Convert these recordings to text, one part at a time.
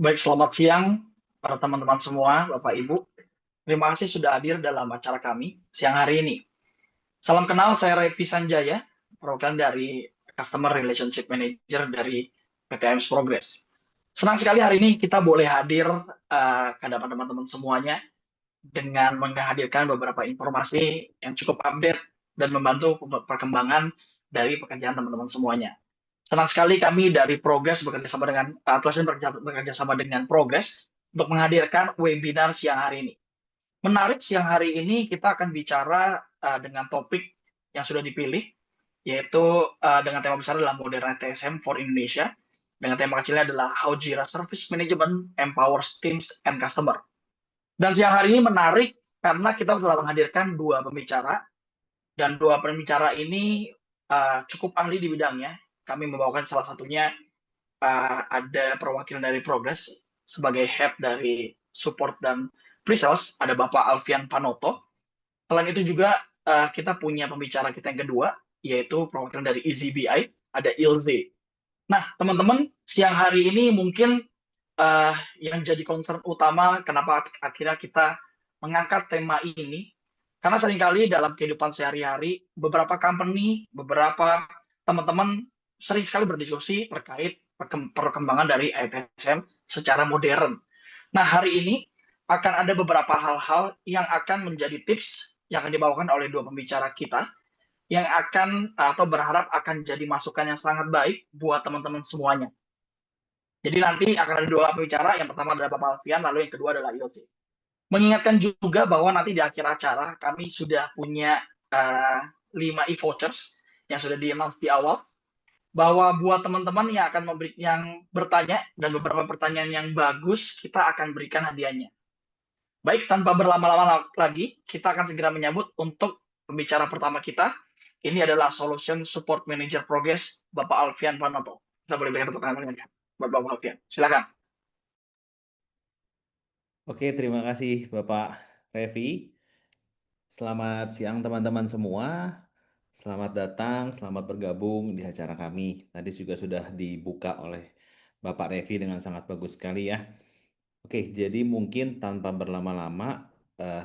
Baik, selamat siang para teman-teman semua, Bapak Ibu. Terima kasih sudah hadir dalam acara kami siang hari ini. Salam kenal, saya Revi Sanjaya, program dari Customer Relationship Manager dari PT AMS Progress. Senang sekali hari ini kita boleh hadir ke hadapan teman-teman semuanya dengan menghadirkan beberapa informasi yang cukup update dan membantu perkembangan dari pekerjaan teman-teman semuanya. Senang sekali kami dari Progress bekerja sama dengan Atlas dan bekerja sama dengan Progress untuk menghadirkan webinar siang hari ini. Menarik, siang hari ini kita akan bicara dengan topik yang sudah dipilih, yaitu dengan tema besar adalah Modern TSM for Indonesia. Dengan tema kecilnya adalah How Jira Service Management Empowers Teams and Customer. Dan siang hari ini menarik karena kita telah menghadirkan dua pembicara, dan dua pembicara ini cukup ahli di bidangnya. Kami membawakan salah satunya ada perwakilan dari Progress sebagai head dari support dan pre-sales, ada Bapak Alfian Panoto. Selain itu juga kita punya pembicara kita yang kedua, yaitu perwakilan dari EasyBI, ada Ilze. Nah, teman-teman, siang hari ini mungkin yang jadi concern utama kenapa akhirnya kita mengangkat tema ini, karena seringkali dalam kehidupan sehari-hari, beberapa company, beberapa teman-teman sering sekali berdiskusi terkait perkembangan dari ITSM secara modern. Nah, hari ini akan ada beberapa hal-hal yang akan menjadi tips yang akan dibawakan oleh dua pembicara kita, yang akan atau berharap akan jadi masukan yang sangat baik buat teman-teman semuanya. Jadi nanti akan ada dua pembicara, yang pertama adalah Bapak Alfian, lalu yang kedua adalah Ilse. Mengingatkan juga bahwa nanti di akhir acara kami sudah punya 5 e-vouchers yang sudah di-announce di awal, bahwa buat teman-teman yang akan yang bertanya dan beberapa pertanyaan yang bagus, kita akan berikan hadiahnya. Baik, tanpa berlama-lama lagi, kita akan segera menyambut untuk pembicara pertama kita. Ini adalah Solution Support Manager Progress, Bapak Alfian Panoto. Kita boleh berikan tepuk tangan buat Bapak Alfian. Silakan. Oke, terima kasih Bapak Revi. Selamat siang teman-teman semua. Selamat datang, selamat bergabung di acara kami. Tadi juga sudah dibuka oleh Bapak Revi dengan sangat bagus sekali ya. Oke, jadi mungkin tanpa berlama-lama,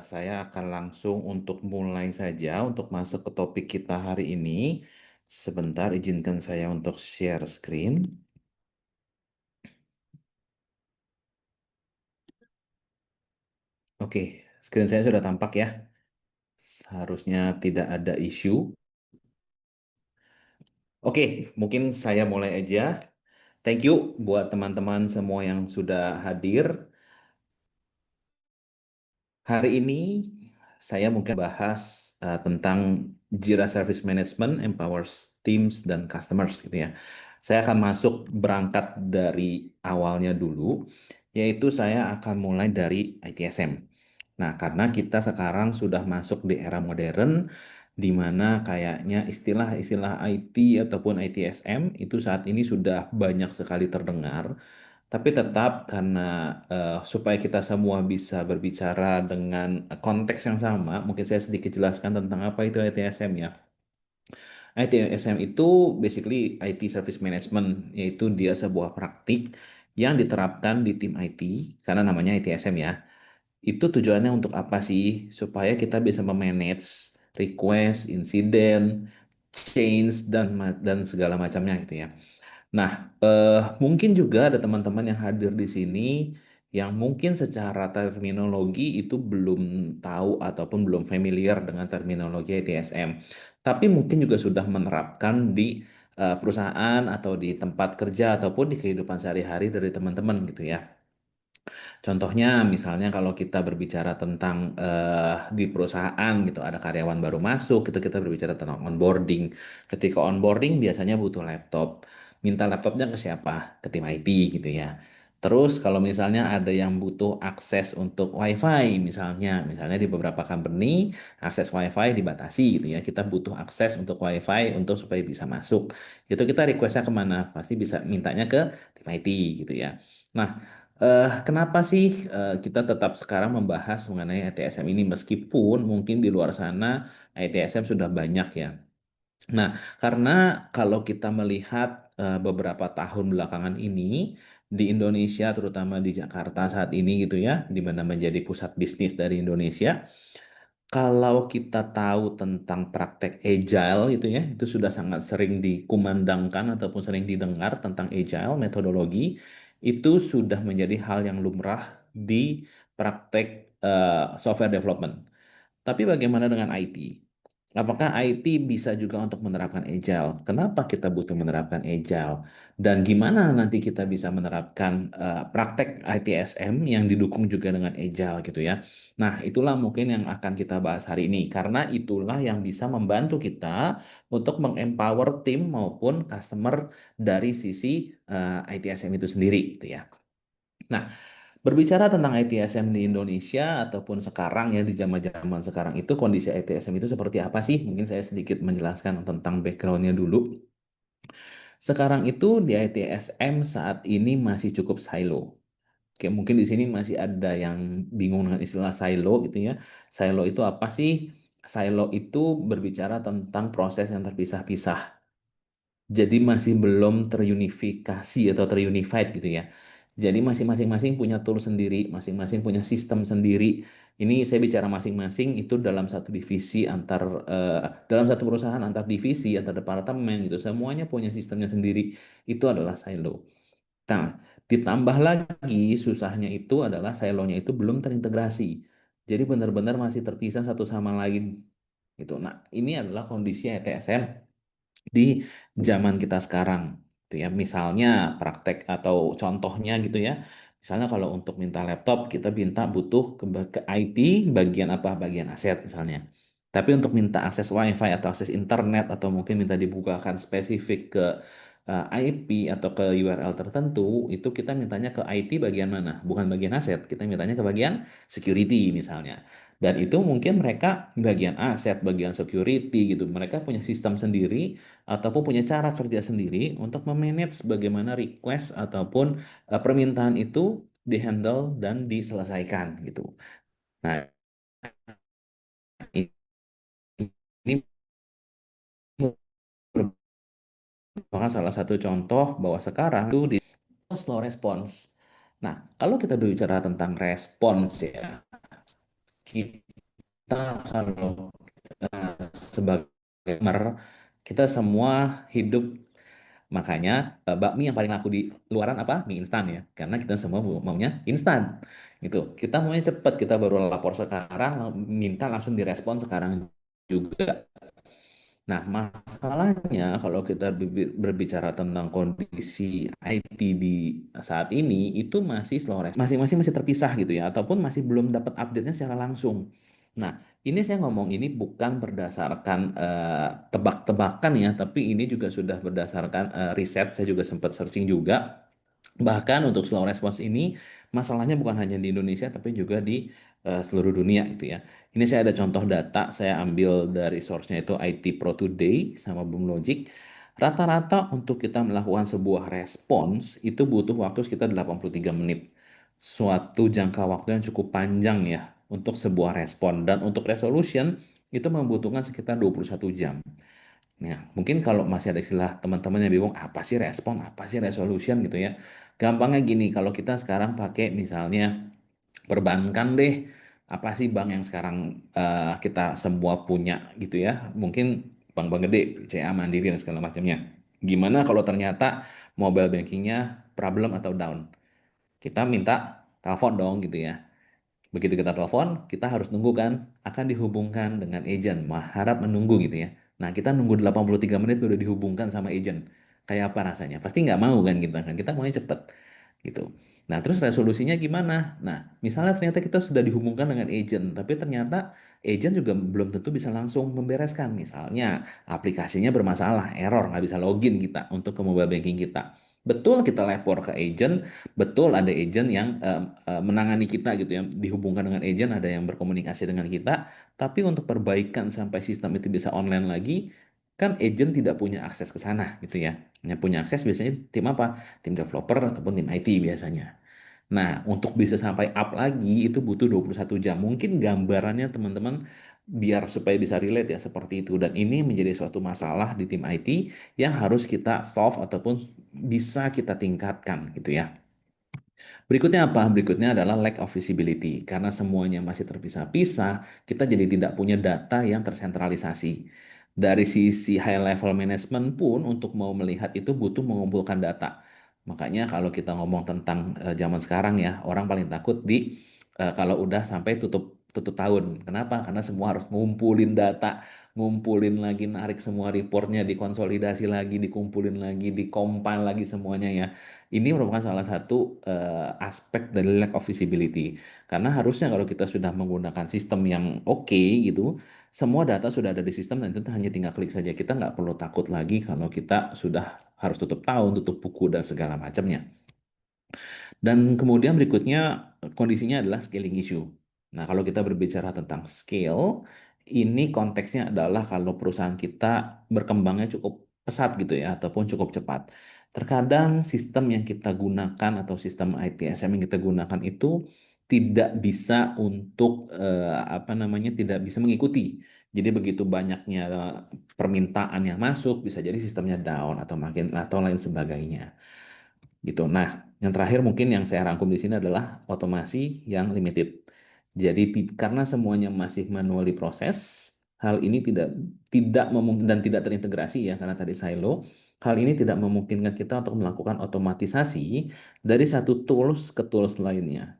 saya akan langsung untuk mulai saja untuk masuk ke topik kita hari ini. Sebentar, izinkan saya untuk share screen. Oke, screen saya sudah tampak ya. Seharusnya tidak ada isu. Oke, mungkin saya mulai aja. Thank you buat teman-teman semua yang sudah hadir. Hari ini saya mungkin bahas tentang Jira Service Management, Empowers Teams dan Customers gitu ya. Saya akan masuk berangkat dari awalnya dulu, yaitu saya akan mulai dari ITSM. Nah, karena kita sekarang sudah masuk di era modern, di mana kayaknya istilah-istilah IT ataupun ITSM itu saat ini sudah banyak sekali terdengar. Tapi tetap karena supaya kita semua bisa berbicara dengan konteks yang sama, mungkin saya sedikit jelaskan tentang apa itu ITSM ya. ITSM itu basically IT Service Management, yaitu dia sebuah praktik yang diterapkan di tim IT, karena namanya ITSM ya. Itu tujuannya untuk apa sih? Supaya kita bisa memanage request, insiden, change, dan segala macamnya gitu ya. Nah, mungkin juga ada teman-teman yang hadir di sini yang mungkin secara terminologi itu belum tahu ataupun belum familiar dengan terminologi ITSM. Tapi mungkin juga sudah menerapkan di perusahaan atau di tempat kerja ataupun di kehidupan sehari-hari dari teman-teman gitu ya. Contohnya misalnya kalau kita berbicara tentang di perusahaan gitu ada karyawan baru masuk itu kita berbicara tentang onboarding. Ketika onboarding biasanya butuh laptop. Minta laptopnya ke siapa? Ke tim IT gitu ya. Terus kalau misalnya ada yang butuh akses untuk WiFi misalnya di beberapa company akses WiFi dibatasi gitu ya. Kita butuh akses untuk WiFi untuk supaya bisa masuk. Itu kita requestnya kemana? Pasti bisa mintanya ke tim IT gitu ya. Nah, kenapa sih kita tetap sekarang membahas mengenai ITSM ini meskipun mungkin di luar sana ITSM sudah banyak ya. Nah, karena kalau kita melihat beberapa tahun belakangan ini di Indonesia, terutama di Jakarta saat ini gitu ya, di mana menjadi pusat bisnis dari Indonesia. Kalau kita tahu tentang praktek agile itu ya, itu sudah sangat sering dikumandangkan ataupun sering didengar tentang agile metodologi, itu sudah menjadi hal yang lumrah di praktek software development. Tapi bagaimana dengan IT? Apakah IT bisa juga untuk menerapkan agile? Kenapa kita butuh menerapkan agile? Dan gimana nanti kita bisa menerapkan praktek ITSM yang didukung juga dengan agile gitu ya? Nah, itulah mungkin yang akan kita bahas hari ini. Karena itulah yang bisa membantu kita untuk mengempower tim maupun customer dari sisi ITSM itu sendiri gitu ya. Nah, berbicara tentang ITSM di Indonesia ataupun sekarang ya di zaman-zaman sekarang itu kondisi ITSM itu seperti apa sih? Mungkin saya sedikit menjelaskan tentang backgroundnya dulu. Sekarang itu di ITSM saat ini masih cukup silo. Oke, mungkin di sini masih ada yang bingung dengan istilah silo gitu ya. Silo itu apa sih? Silo itu berbicara tentang proses yang terpisah-pisah. Jadi masih belum terunifikasi atau terunified gitu ya. Jadi masih masing-masing punya tool sendiri, masing-masing punya sistem sendiri. Ini saya bicara masing-masing itu dalam satu divisi dalam satu perusahaan antar divisi, antar departemen gitu. Semuanya punya sistemnya sendiri. Itu adalah silo. Nah, ditambah lagi susahnya itu adalah silonya itu belum terintegrasi. Jadi benar-benar masih terpisah satu sama lain gitu. Nah, ini adalah kondisi ETSM di zaman kita sekarang gitu ya. Misalnya praktek atau contohnya gitu ya. Misalnya kalau untuk minta laptop kita minta butuh ke IT bagian apa? Bagian aset misalnya. Tapi untuk minta akses WiFi atau akses internet atau mungkin minta dibukakan spesifik ke IP atau ke URL tertentu, itu kita mintanya ke IT bagian mana? Bukan bagian aset, kita mintanya ke bagian security misalnya. Dan itu mungkin mereka bagian aset, bagian security gitu. Mereka punya sistem sendiri ataupun punya cara kerja sendiri untuk memanage bagaimana request ataupun permintaan itu dihandle dan diselesaikan gitu. Nah, ini merupakan salah satu contoh bahwa sekarang itu di slow response. Nah, kalau kita berbicara tentang respons ya, kita kalau sebagai gamer, kita semua hidup. Makanya bakmi yang paling laku di luaran apa? Mie instan ya. Karena kita semua maunya instan. Itu. Kita maunya cepat. Kita baru lapor sekarang, minta langsung direspon sekarang juga. Nah, masalahnya kalau kita berbicara tentang kondisi IT di saat ini itu masih slow response. Masing-masing masih terpisah gitu ya, ataupun masih belum dapat update-nya secara langsung. Nah, ini saya ngomong ini bukan berdasarkan tebak-tebakan ya, tapi ini juga sudah berdasarkan riset. Saya juga sempat searching juga. Bahkan untuk slow response ini masalahnya bukan hanya di Indonesia tapi juga di seluruh dunia gitu ya. Ini saya ada contoh data saya ambil dari source-nya itu IT Pro Today sama BoomLogic. Rata-rata untuk kita melakukan sebuah respons itu butuh waktu sekitar 83 menit. Suatu jangka waktu yang cukup panjang ya untuk sebuah respon dan untuk resolution itu membutuhkan sekitar 21 jam. Nah, mungkin kalau masih ada istilah teman-teman yang bingung, apa sih respon, apa sih resolution gitu ya. Gampangnya gini, kalau kita sekarang pakai misalnya perbankan deh, apa sih bank yang sekarang kita semua punya gitu ya. Mungkin bank-bank gede, BCA, Mandiri, dan segala macamnya. Gimana kalau ternyata mobile bankingnya problem atau down? Kita minta telepon dong gitu ya. Begitu kita telepon, kita harus nunggu kan, akan dihubungkan dengan agent, harap menunggu gitu ya. Nah, kita nunggu 83 menit udah dihubungkan sama agent. Kayak apa rasanya? Pasti nggak mau kan, kita maunya cepet gitu. Nah, terus resolusinya gimana? Nah, misalnya ternyata kita sudah dihubungkan dengan agent, tapi ternyata agent juga belum tentu bisa langsung membereskan. Misalnya, aplikasinya bermasalah, error, nggak bisa login kita untuk ke mobile banking kita. Betul kita lapor ke agent, betul ada agent yang menangani kita gitu ya, dihubungkan dengan agent, ada yang berkomunikasi dengan kita, tapi untuk perbaikan sampai sistem itu bisa online lagi, kan agent tidak punya akses ke sana gitu ya. Yang punya akses biasanya tim apa? Tim developer ataupun tim IT biasanya. Nah, untuk bisa sampai up lagi itu butuh 21 jam. Mungkin gambarannya teman-teman biar supaya bisa relate ya seperti itu. Dan ini menjadi suatu masalah di tim IT yang harus kita solve ataupun bisa kita tingkatkan gitu ya. Berikutnya apa? Berikutnya adalah lack of visibility. Karena semuanya masih terpisah-pisah, kita jadi tidak punya data yang tersentralisasi. Dari sisi high level management pun untuk mau melihat itu butuh mengumpulkan data. Makanya kalau kita ngomong tentang zaman sekarang ya, orang paling takut kalau udah sampai tutup tutup tahun. Kenapa? Karena semua harus ngumpulin data, ngumpulin lagi, narik semua reportnya, dikonsolidasi lagi, dikumpulin lagi, dikompil lagi semuanya ya. Ini merupakan salah satu aspek dari lack of visibility. Karena harusnya kalau kita sudah menggunakan sistem yang oke gitu, semua data sudah ada di sistem dan itu hanya tinggal klik saja. Kita nggak perlu takut lagi kalau kita sudah harus tutup tahun, tutup buku, dan segala macamnya. Dan kemudian berikutnya kondisinya adalah scaling issue. Nah, kalau kita berbicara tentang scale, ini konteksnya adalah kalau perusahaan kita berkembangnya cukup pesat gitu ya, ataupun cukup cepat. Terkadang sistem yang kita gunakan atau sistem ITSM yang kita gunakan itu tidak bisa untuk apa namanya, tidak bisa mengikuti. Jadi begitu banyaknya permintaan yang masuk, bisa jadi sistemnya down atau makin atau lain sebagainya gitu. Nah, yang terakhir mungkin yang saya rangkum di sini adalah otomasi yang limited. Jadi karena semuanya masih manually proses, hal ini tidak memungkinkan dan tidak terintegrasi ya karena tadi silo. Hal ini tidak memungkinkan kita untuk melakukan otomatisasi dari satu tools ke tools lainnya.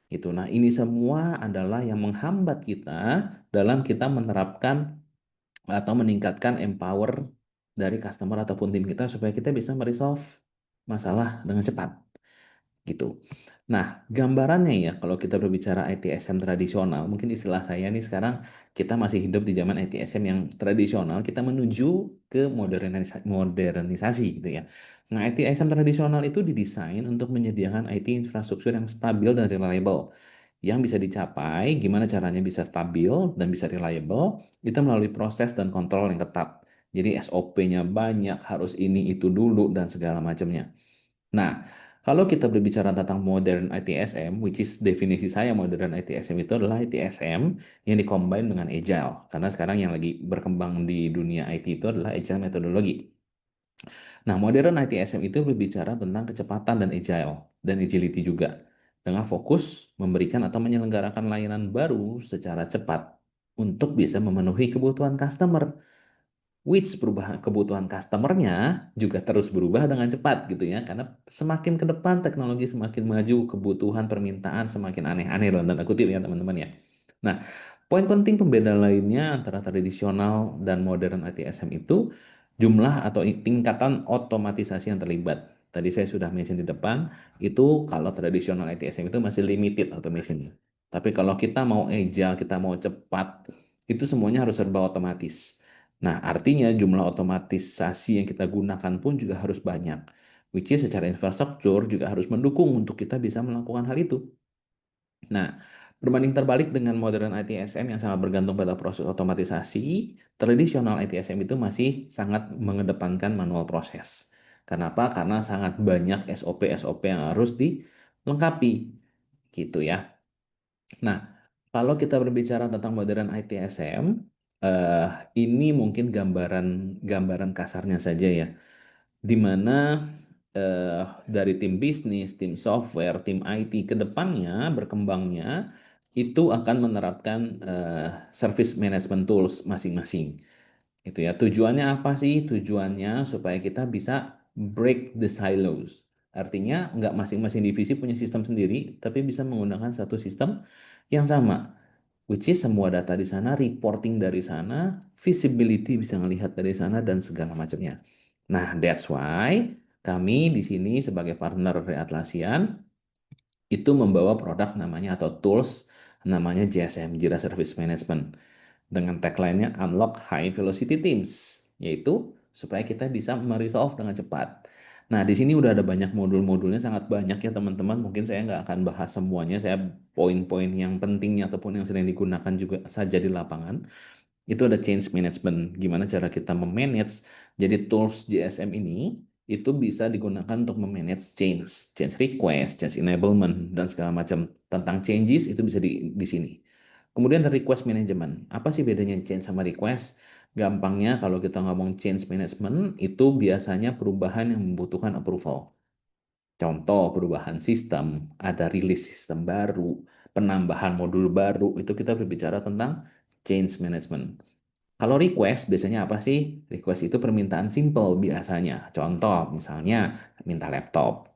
Gitu. Nah, ini semua adalah yang menghambat kita dalam kita menerapkan atau meningkatkan empower dari customer ataupun tim kita supaya kita bisa meresolve masalah dengan cepat gitu. Nah, gambarannya ya kalau kita berbicara ITSM tradisional, mungkin istilah saya nih sekarang kita masih hidup di zaman ITSM yang tradisional, kita menuju ke modernisasi gitu ya. Nah, ITSM tradisional itu didesain untuk menyediakan IT infrastruktur yang stabil dan reliable. Yang bisa dicapai, gimana caranya bisa stabil dan bisa reliable, itu melalui proses dan kontrol yang ketat. Jadi SOP-nya banyak, harus ini itu dulu dan segala macamnya. Nah, kalau kita berbicara tentang modern ITSM, which is definisi saya modern ITSM itu adalah ITSM yang dikombin dengan Agile. Karena sekarang yang lagi berkembang di dunia IT itu adalah Agile metodologi. Nah, modern ITSM itu berbicara tentang kecepatan dan agility juga. Dengan fokus memberikan atau menyelenggarakan layanan baru secara cepat untuk bisa memenuhi kebutuhan customer. Which perubahan kebutuhan customernya juga terus berubah dengan cepat gitu ya. Karena semakin ke depan teknologi semakin maju, kebutuhan permintaan semakin aneh-aneh dalam tanda kutip ya teman-teman ya. Nah, poin penting pembeda lainnya antara tradisional dan modern ITSM itu jumlah atau tingkatan otomatisasi yang terlibat. Tadi saya sudah mention di depan, itu kalau tradisional ITSM itu masih limited automation. Tapi kalau kita mau agile, kita mau cepat, itu semuanya harus serba otomatis. Nah, artinya jumlah otomatisasi yang kita gunakan pun juga harus banyak. Which is secara infrastruktur juga harus mendukung untuk kita bisa melakukan hal itu. Nah, berbanding terbalik dengan modern ITSM yang sangat bergantung pada proses otomatisasi, tradisional ITSM itu masih sangat mengedepankan manual proses. Kenapa? Karena sangat banyak SOP-SOP yang harus dilengkapi, gitu ya. Nah, kalau kita berbicara tentang modern ITSM, ini mungkin gambaran kasarnya saja ya, di mana dari tim bisnis, tim software, tim IT ke depannya berkembangnya itu akan menerapkan service management tools masing-masing. Gitu ya. Tujuannya apa sih? Tujuannya supaya kita bisa break the silos. Artinya nggak masing-masing divisi punya sistem sendiri, tapi bisa menggunakan satu sistem yang sama. Which is semua data di sana, reporting dari sana, visibility bisa ngelihat dari sana, dan segala macamnya. Nah, that's why kami di sini sebagai partner dari Atlassian itu membawa produk namanya atau tools namanya JSM, Jira Service Management. Dengan tagline-nya Unlock High Velocity Teams, yaitu supaya kita bisa meresolve dengan cepat. Nah, di sini udah ada banyak modul-modulnya, sangat banyak ya teman-teman. Mungkin saya nggak akan bahas semuanya, saya poin-poin yang pentingnya ataupun yang sering digunakan juga saja di lapangan. Itu ada change management, gimana cara kita memanage. Jadi tools JSM ini itu bisa digunakan untuk memanage change request, change enablement, dan segala macam. Tentang changes itu bisa di sini. Kemudian ada request management. Apa sih bedanya change sama request? Gampangnya kalau kita ngomong change management itu biasanya perubahan yang membutuhkan approval. Contoh perubahan sistem, ada rilis sistem baru, penambahan modul baru, itu kita berbicara tentang change management. Kalau request biasanya apa sih? Request itu permintaan simple biasanya. Contoh misalnya minta laptop.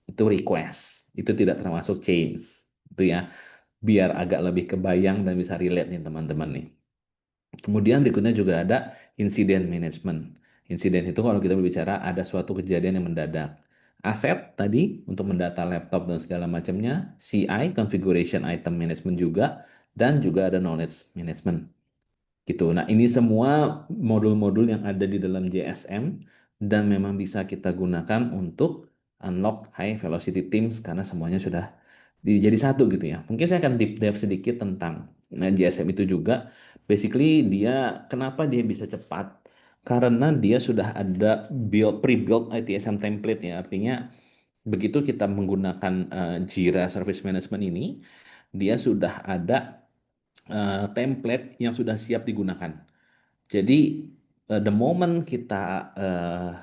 Itu request. Itu tidak termasuk change. Itu ya. Biar agak lebih kebayang dan bisa relate nih teman-teman nih. Kemudian berikutnya juga ada incident management. Insiden itu kalau kita berbicara ada suatu kejadian yang mendadak. Aset tadi untuk mendata laptop dan segala macamnya, CI, configuration item management juga, dan juga ada knowledge management gitu. Nah, ini semua modul-modul yang ada di dalam JSM dan memang bisa kita gunakan untuk unlock high velocity teams karena semuanya sudah jadi satu gitu ya. Mungkin saya akan deep dive sedikit tentang JSM itu juga. Basically dia kenapa dia bisa cepat? Karena dia sudah ada pre-built ITSM template ya. Artinya begitu kita menggunakan Jira Service Management ini, dia sudah ada template yang sudah siap digunakan. Jadi the moment kita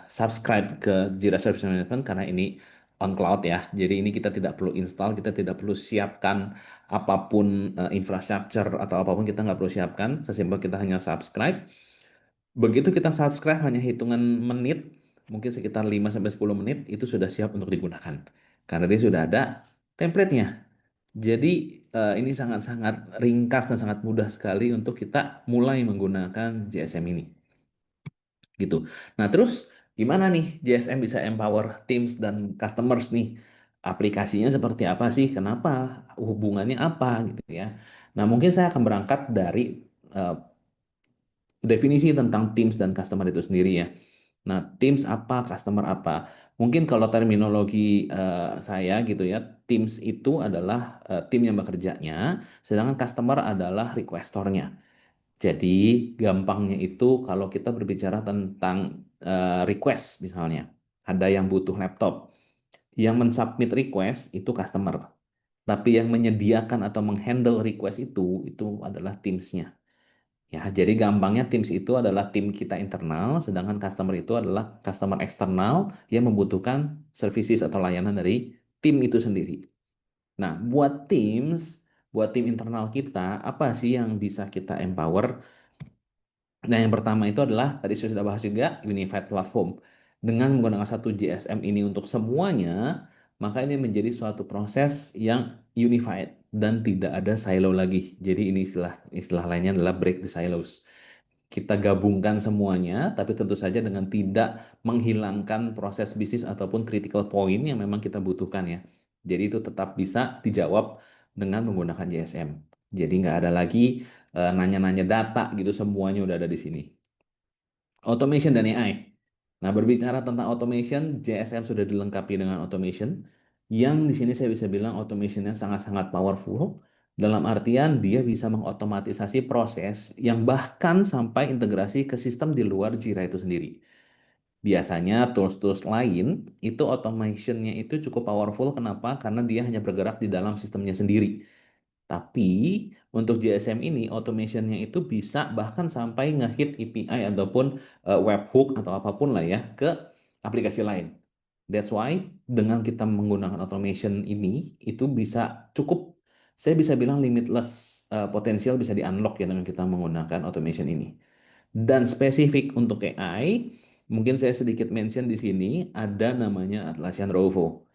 subscribe ke Jira Service Management karena ini on cloud ya, jadi ini kita tidak perlu install, kita tidak perlu siapkan apapun infrastructure atau apapun kita nggak perlu siapkan, sesimpel kita hanya subscribe. Begitu kita subscribe hanya hitungan menit, mungkin sekitar 5 sampai 10 menit itu sudah siap untuk digunakan. Karena dia sudah ada template-nya. Jadi ini sangat-sangat ringkas dan sangat mudah sekali untuk kita mulai menggunakan JSM ini. Gitu. Nah, terus gimana nih JSM bisa empower teams dan customers nih? Aplikasinya seperti apa sih? Kenapa? Hubungannya apa gitu ya? Nah, mungkin saya akan berangkat dari eh, definisi tentang teams dan customer itu sendiri ya. Nah, teams apa, customer apa? Mungkin kalau terminologi saya gitu ya, teams itu adalah tim yang bekerjanya, sedangkan customer adalah requestornya. Jadi gampangnya itu kalau kita berbicara tentang request misalnya, ada yang butuh laptop, yang mensubmit request itu customer, tapi yang menyediakan atau menghandle request itu adalah teamsnya. Ya, jadi gampangnya Teams itu adalah tim kita internal, sedangkan customer itu adalah customer eksternal yang membutuhkan services atau layanan dari tim itu sendiri. Nah, buat tim internal kita, apa sih yang bisa kita empower? Nah, yang pertama itu adalah, tadi saya sudah bahas juga, Unified Platform. Dengan menggunakan satu JSM ini untuk semuanya, maka ini menjadi suatu proses yang unified dan tidak ada silo lagi. Jadi ini istilah lainnya adalah break the silos. Kita gabungkan semuanya, tapi tentu saja dengan tidak menghilangkan proses bisnis ataupun critical point yang memang kita butuhkan ya. Jadi itu tetap bisa dijawab dengan menggunakan JSM. Jadi nggak ada lagi nanya-nanya data gitu, semuanya udah ada di sini. Automation dan AI. Nah, berbicara tentang automation, JSM sudah dilengkapi dengan automation. Yang di sini saya bisa bilang automationnya sangat-sangat powerful. Dalam artian dia bisa mengotomatisasi proses yang bahkan sampai integrasi ke sistem di luar Jira itu sendiri. Biasanya tools-tools lain itu automationnya itu cukup powerful. Kenapa? Karena dia hanya bergerak di dalam sistemnya sendiri. Tapi untuk JSM ini automationnya itu bisa bahkan sampai ngehit API ataupun webhook atau apapun lah ya ke aplikasi lain. That's why dengan kita menggunakan automation ini itu bisa cukup, saya bisa bilang limitless potensial bisa di-unlock ya dengan kita menggunakan automation ini. Dan spesifik untuk AI, mungkin saya sedikit mention di sini ada namanya Atlassian Rovo.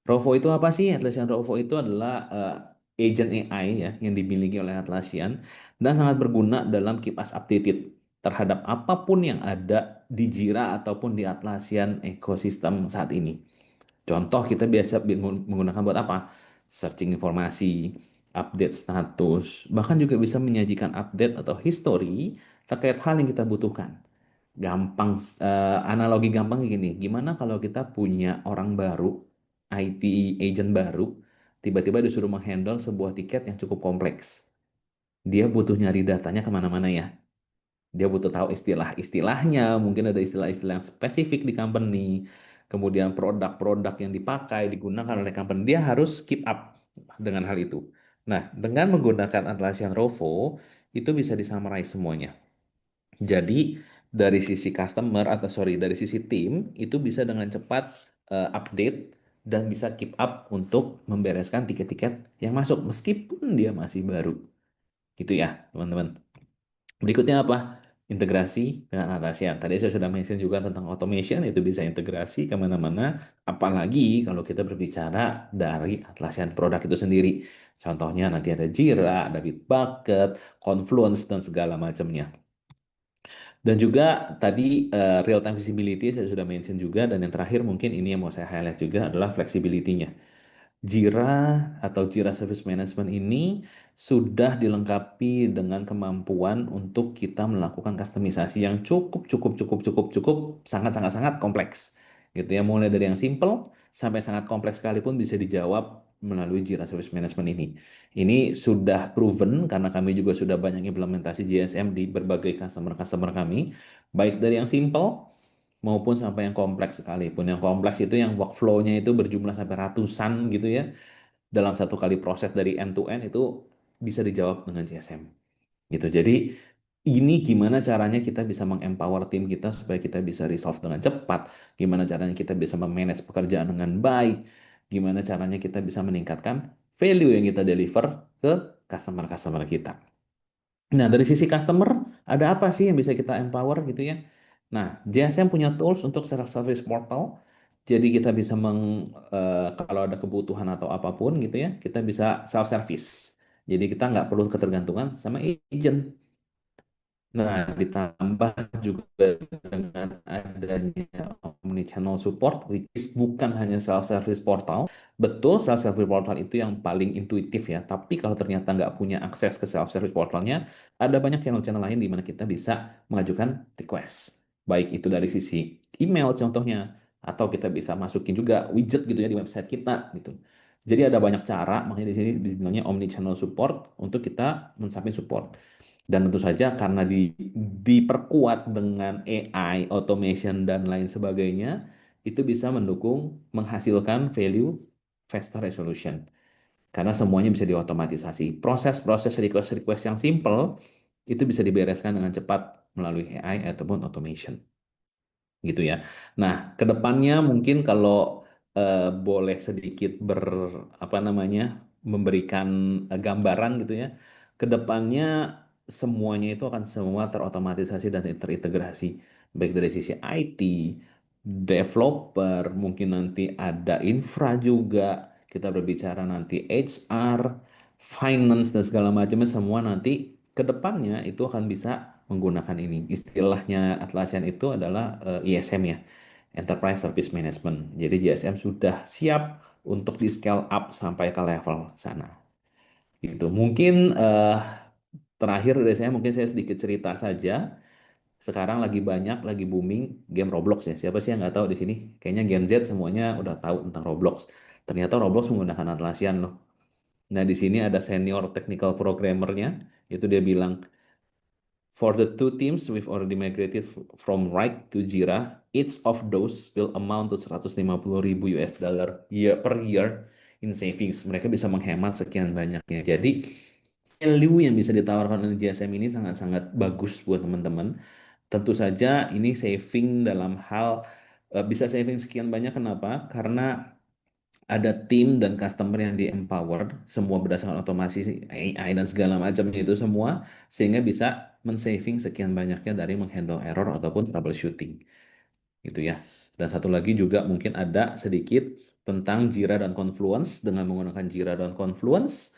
Rovo itu apa sih? Atlassian Rovo itu adalah agent AI ya yang dimiliki oleh Atlassian dan sangat berguna dalam keep us updated terhadap apapun yang ada di Jira ataupun di Atlassian ekosistem saat ini. Contoh kita biasa menggunakan buat apa? Searching informasi, update status, bahkan juga bisa menyajikan update atau history terkait hal yang kita butuhkan. Gampang, analogi gampang gini, gimana kalau kita punya orang baru, IT agent baru, tiba-tiba disuruh menghandle sebuah tiket yang cukup kompleks. Dia butuh nyari datanya kemana-mana ya. Dia butuh tahu istilah-istilahnya, mungkin ada istilah-istilah yang spesifik di company, kemudian produk-produk yang dipakai, digunakan oleh company. Dia harus keep up dengan hal itu. Nah, dengan menggunakan Atlassian Rovo, itu bisa disummarize semuanya. Jadi dari sisi customer atau sorry dari sisi tim itu bisa dengan cepat update dan bisa keep up untuk membereskan tiket-tiket yang masuk meskipun dia masih baru. Gitu ya, teman-teman. Berikutnya apa? Integrasi dengan Atlassian. Tadi saya sudah mention juga tentang automation, itu bisa integrasi kemana-mana, apalagi kalau kita berbicara dari Atlassian produk itu sendiri. Contohnya nanti ada Jira, ada Bitbucket, Confluence, dan segala macamnya. Dan juga tadi real time visibility saya sudah mention juga, dan yang terakhir mungkin ini yang mau saya highlight juga adalah flexibility-nya. Jira atau Jira Service Management ini sudah dilengkapi dengan kemampuan untuk kita melakukan kustomisasi yang cukup sangat sangat sangat kompleks gitu ya, mulai dari yang simple sampai sangat kompleks sekalipun bisa dijawab melalui Jira Service Management ini. Ini sudah proven karena kami juga sudah banyak implementasi JSM di berbagai customer-customer kami, baik dari yang simple maupun sampai yang kompleks sekalipun. Yang kompleks itu yang workflow-nya itu berjumlah sampai ratusan gitu ya. Dalam satu kali proses dari end to end itu bisa dijawab dengan JSM. Gitu. Jadi ini gimana caranya kita bisa mengempower tim kita supaya kita bisa resolve dengan cepat, gimana caranya kita bisa memanage pekerjaan dengan baik, gimana caranya kita bisa meningkatkan value yang kita deliver ke customer-customer kita. Nah, dari sisi customer, ada apa sih yang bisa kita empower gitu ya? Nah, JSM punya tools untuk self-service portal. Jadi kita bisa kalau ada kebutuhan atau apapun gitu ya, kita bisa self-service. Jadi kita nggak perlu ketergantungan sama agent. Nah, ditambah juga dengan adanya omnichannel support, which is bukan hanya self-service portal. Betul, self-service portal itu yang paling intuitif ya. Tapi kalau ternyata nggak punya akses ke self-service portalnya, ada banyak channel-channel lain di mana kita bisa mengajukan request. Baik itu dari sisi email contohnya, atau kita bisa masukin juga widget gitu ya di website kita gitu. Jadi ada banyak cara, makanya di sini dibilangnya omnichannel support untuk kita mensubmit support. Dan tentu saja karena diperkuat dengan AI, automation, dan lain sebagainya, itu bisa mendukung menghasilkan value faster resolution. Karena semuanya bisa diotomatisasi. Proses-proses request-request yang simple itu bisa dibereskan dengan cepat melalui AI ataupun automation gitu ya. Nah, kedepannya mungkin kalau boleh sedikit apa namanya memberikan gambaran gitu ya, kedepannya semuanya itu akan semua terotomatisasi dan terintegrasi, baik dari sisi IT, developer, mungkin nanti ada infra juga, kita berbicara nanti HR, finance dan segala macamnya semua nanti kedepannya itu akan bisa menggunakan ini. Istilahnya Atlassian itu adalah ISM ya, Enterprise Service Management. Jadi JSM sudah siap untuk di scale up sampai ke level sana. Gitu. Mungkin terakhir dari saya mungkin saya sedikit cerita saja. Sekarang lagi banyak, lagi booming game Roblox ya. Siapa sih yang nggak tahu di sini? Kayaknya Gen Z semuanya udah tahu tentang Roblox. Ternyata Roblox menggunakan Atlassian loh. Nah, di sini ada senior technical programmernya. Itu dia bilang, for the two teams we've already migrated from Rike to Jira, each of those will amount to 150.000 US dollar per year in savings. Mereka bisa menghemat sekian banyaknya. Jadi value yang bisa ditawarkan oleh JSM ini sangat-sangat bagus buat teman-teman. Tentu saja ini saving dalam hal bisa saving sekian banyak. Kenapa? Karena ada tim dan customer yang di empower, semua berdasarkan otomasi AI dan segala macamnya itu semua, sehingga bisa men-saving sekian banyaknya dari menghandle error ataupun troubleshooting gitu ya. Dan satu lagi juga mungkin ada sedikit tentang Jira dan Confluence. Dengan menggunakan Jira dan Confluence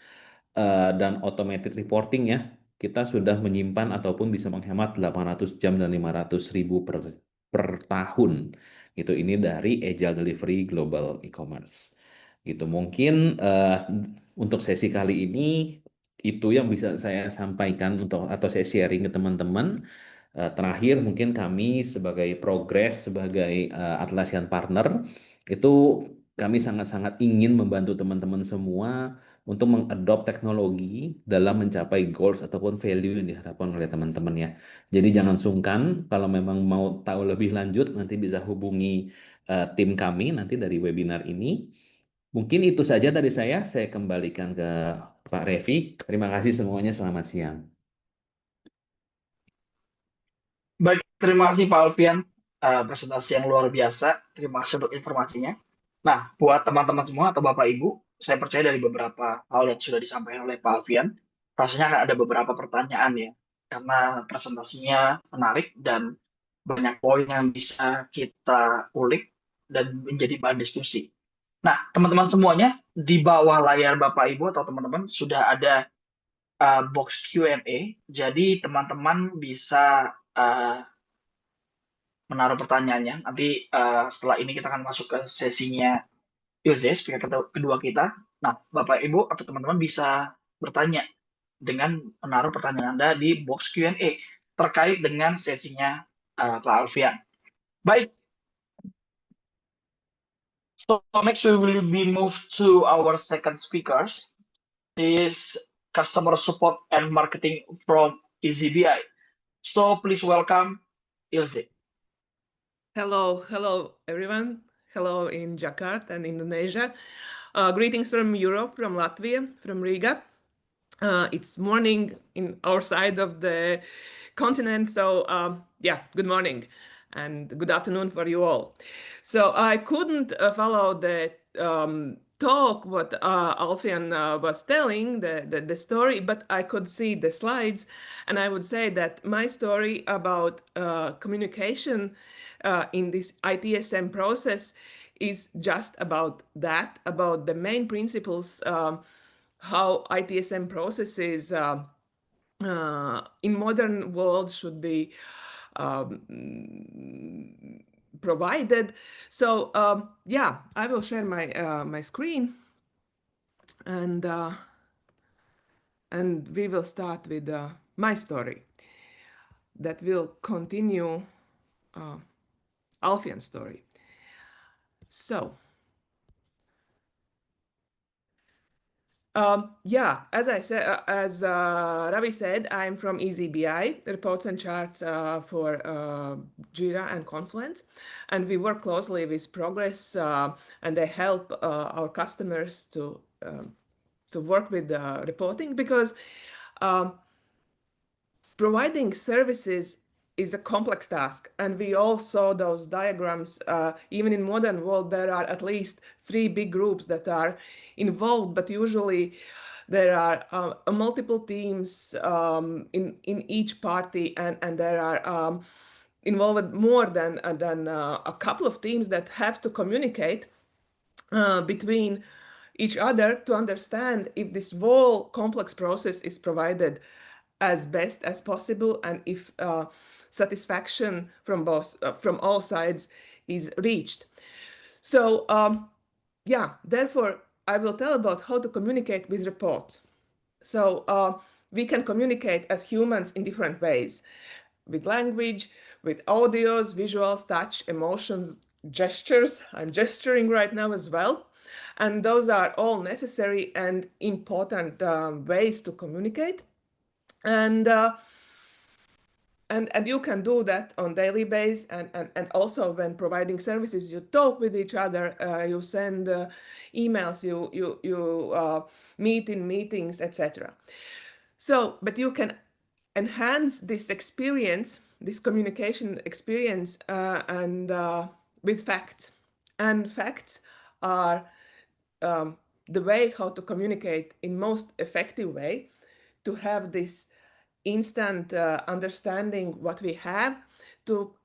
dan automated reporting ya, kita sudah menyimpan ataupun bisa menghemat 800 jam dan 500.000 per tahun. Gitu, ini dari Agile Delivery Global E-commerce. Gitu, mungkin untuk sesi kali ini itu yang bisa saya sampaikan untuk atau saya sharing ke teman-teman. Terakhir mungkin kami sebagai Progress, sebagai Atlassian Partner, itu kami sangat-sangat ingin membantu teman-teman semua untuk mengadopt teknologi dalam mencapai goals ataupun value yang diharapkan oleh teman-teman ya. Jadi jangan sungkan kalau memang mau tahu lebih lanjut nanti bisa hubungi tim kami nanti dari webinar ini. Mungkin itu saja dari saya kembalikan ke Pak Revi. Terima kasih semuanya, selamat siang. Baik, terima kasih Pak Alfian. Presentasi yang luar biasa. Terima kasih untuk informasinya. Nah, buat teman-teman semua atau Bapak Ibu, saya percaya dari beberapa hal yang sudah disampaikan oleh Pak Alfian, rasanya ada beberapa pertanyaan ya. Karena presentasinya menarik dan banyak poin yang bisa kita ulik dan menjadi bahan diskusi. Nah, teman-teman semuanya, di bawah layar Bapak Ibu atau teman-teman sudah ada box Q&A. Jadi teman-teman bisa menaruh pertanyaannya. Nanti setelah ini kita akan masuk ke sesinya Ilze, speaker kedua kita. Nah, Bapak Ibu atau teman-teman bisa bertanya dengan menaruh pertanyaan Anda di box Q&A terkait dengan sesinya Pak Alfian. Baik. So next we will be moved to our second speakers. This customer support and marketing from EasyBI. So please welcome Ilze. Hello everyone. Hello in Jakarta and Indonesia. Greetings from Europe, from Latvia, from Riga. It's morning in our side of the continent, so good morning and good afternoon for you all. So I couldn't follow the talk what Alfian was telling, the story, but I could see the slides, and I would say that my story about communication in this ITSM process is just about that, about the main principles, how ITSM processes in modern world should be provided. So I will share my my screen, and we will start with my story that will continue Alfian's story. So as I said, as Ravi said, I'm from EasyBI, reports and charts for Jira and Confluence, and we work closely with Progress, and they help our customers to work with reporting, because providing services is a complex task, and we all saw those diagrams. Even in modern world, there are at least 3 big groups that are involved, but usually there are multiple teams in each party, and there are involved more than a couple of teams that have to communicate between each other to understand if this whole complex process is provided as best as possible, and if satisfaction from from all sides is reached. So therefore I will tell about how to communicate with reports. So we can communicate as humans in different ways, with language, with audios, visuals, touch, emotions, gestures. I'm gesturing right now as well. And those are all necessary and important ways to communicate. And you can do that on daily basis, and also when providing services, you talk with each other, you send emails, you meet in meetings, etc. So, but you can enhance this experience, this communication experience, and with facts. And facts are the way how to communicate in most effective way, to have this instant understanding what we have, to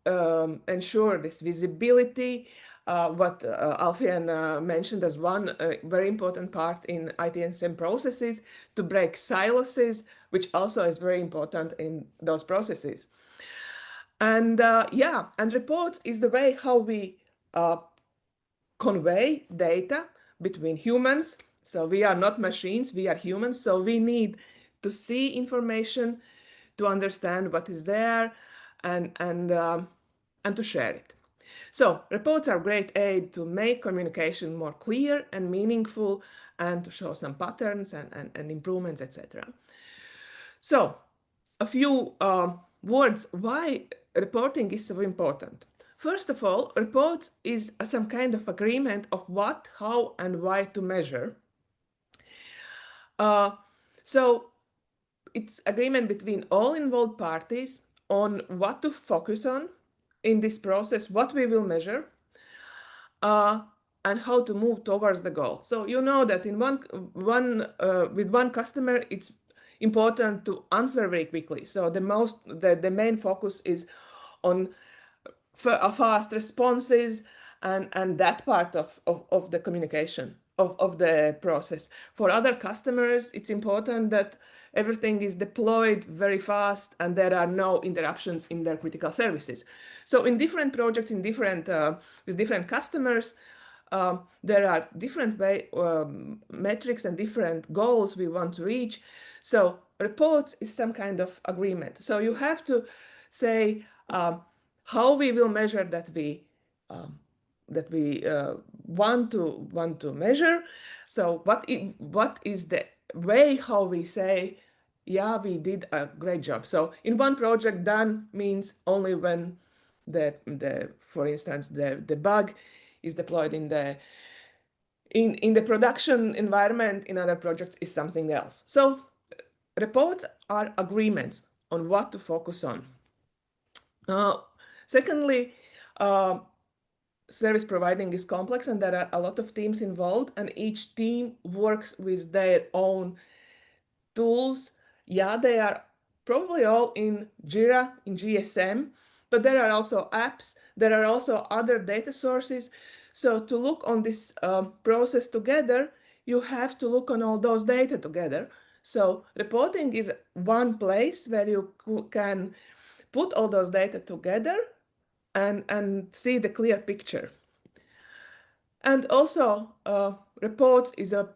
ensure this visibility, what Alfian mentioned as one very important part in ITSM processes, to break silos, which also is very important in those processes. And and reports is the way how we convey data between humans. So we are not machines, we are humans, so we need to see information, to understand what is there, and to share it. So reports are great aid to make communication more clear and meaningful, and to show some patterns and improvements, etc. So a few words why reporting is so important. First of all, reports is some kind of agreement of what, how, and why to measure. So it's agreement between all involved parties on what to focus on in this process, what we will measure, and how to move towards the goal. So you know that in with one customer, it's important to answer very quickly. So the main focus is on fast responses and that part of the communication of the process. For other customers, it's important that everything is deployed very fast and there are no interruptions in their critical services. So in different projects, with different customers, there are different metrics and different goals we want to reach. So reports is some kind of agreement. So you have to say how we will measure that we want to measure. So what is the way how we say, yeah, we did a great job. So in one project, done means only when for instance the bug is deployed in the production environment. In other projects is something else. So reports are agreements on what to focus on. Secondly, service providing is complex and there are a lot of teams involved and each team works with their own tools. Yeah, they are probably all in Jira, in GSM, but there are also apps, there are also other data sources. So to look on this process together, you have to look on all those data together. So reporting is one place where you can put all those data together and see the clear picture. And also reports is a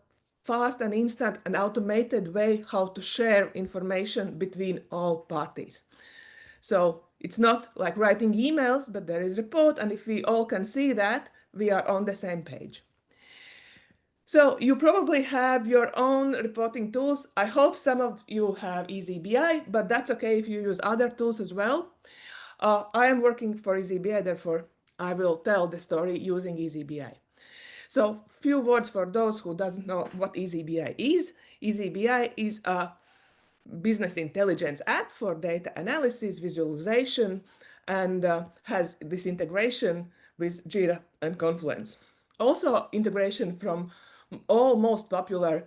fast and instant and automated way how to share information between all parties. So it's not like writing emails, but there is a report, and if we all can see that, we are on the same page. So you probably have your own reporting tools. I hope some of you have EasyBI, but that's okay if you use other tools as well. I am working for EasyBI, therefore I will tell the story using EasyBI. So few words for those who doesn't know what EasyBI is. EasyBI is a business intelligence app for data analysis, visualization, and has this integration with Jira and Confluence. Also integration from all most popular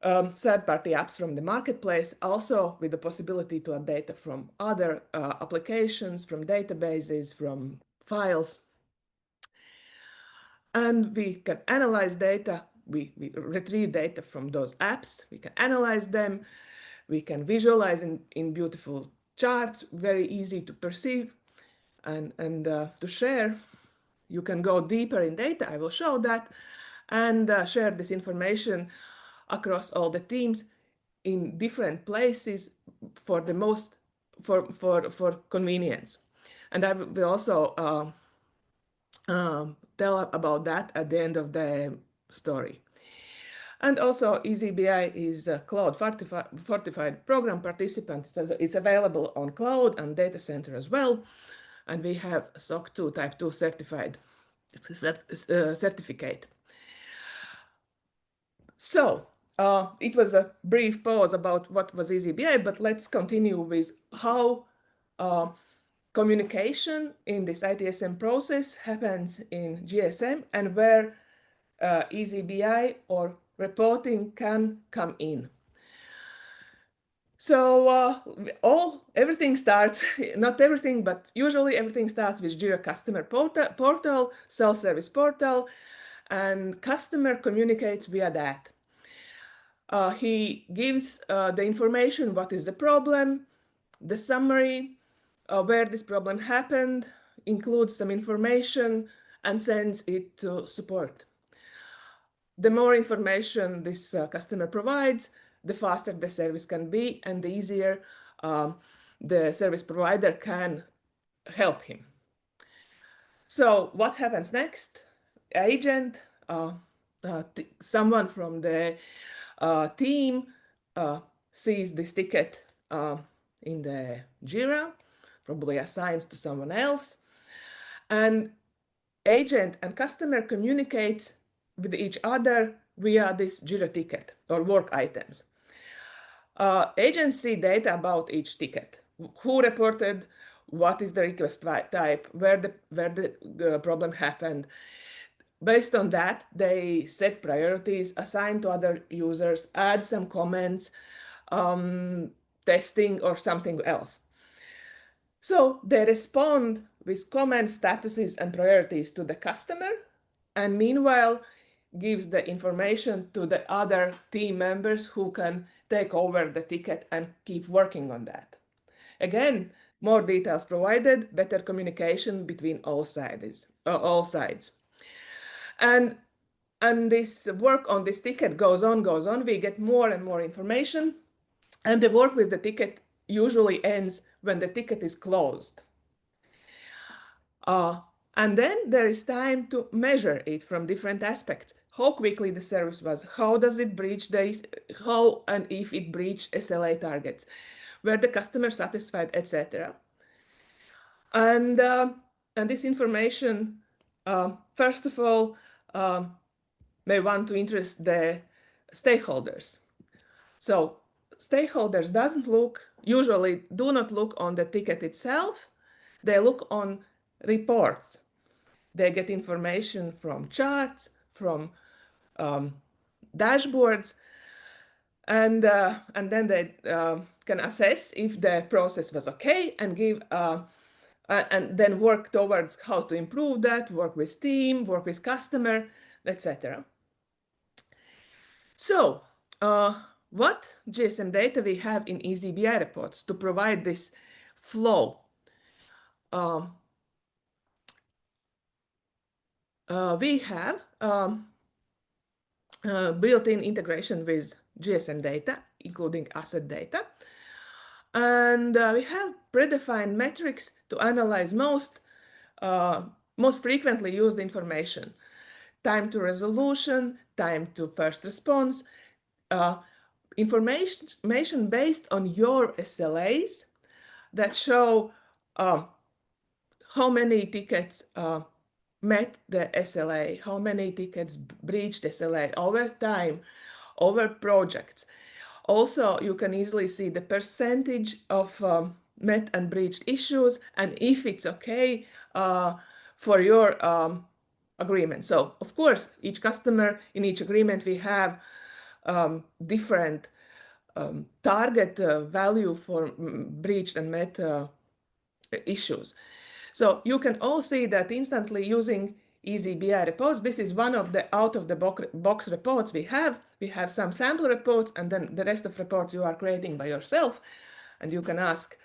third-party apps from the marketplace, also with the possibility to add data from other applications, from databases, from files. And we can analyze data. We retrieve data from those apps. We can analyze them. We can visualize in beautiful charts, very easy to perceive and to share. You can go deeper in data. I will show that and share this information across all the teams in different places for the most for convenience. And I will also tell about that at the end of the story. And also EasyBI is a cloud fortified program participant. It's available on cloud and data center as well. And we have SOC 2 Type 2 certificate. So it was a brief pause about what was EasyBI, but let's continue with how communication in this ITSM process happens in GSM and where EasyBI or reporting can come in. So everything starts, not everything, but usually everything starts with Jira Customer Portal, self-service portal, and customer communicates via that. He gives the information, what is the problem, the summary, where this problem happened, includes some information, and sends it to support. The more information this customer provides, the faster the service can be and the easier the service provider can help him. So what happens next? Agent, someone from the team sees this ticket in the Jira, probably assigns to someone else, and agent and customer communicate with each other via this Jira ticket or work items. agency data about each ticket. Who reported, what is the request type, where the problem happened. Based on that, they set priorities, assign to other users, add some comments, testing, or something else. So they respond with comments, statuses, and priorities to the customer, and meanwhile gives the information to the other team members who can take over the ticket and keep working on that. Again, more details provided, better communication between all sides. And this work on this ticket goes on. We get more and more information, and the work with the ticket usually ends when the ticket is closed. And then there is time to measure it from different aspects. How quickly the service was, how does it breach how and if it breached SLA targets, were the customer satisfied, etc. And this information, first of all, may want to interest the stakeholders. So stakeholders usually do not look on the ticket itself. They look on reports. They get information from charts, from dashboards, and then they can assess if the process was okay and give and then work towards how to improve that, work with team, work with customer, etc. So what GSM data we have in EasyBI reports to provide this flow? We have built-in integration with GSM data, including asset data. And we have predefined metrics to analyze most frequently used information. Time to resolution, time to first response, information based on your SLAs that show how many tickets met the SLA, how many tickets breached SLA over time, over projects. Also, you can easily see the percentage of met and breached issues and if it's okay for your agreement. So, of course, each customer, in each agreement, we have different target value for breached and met issues. So you can all see that instantly using EasyBI reports. This is one of the out-of-the-box reports we have. We have some sample reports, and then the rest of reports you are creating by yourself. And you can ask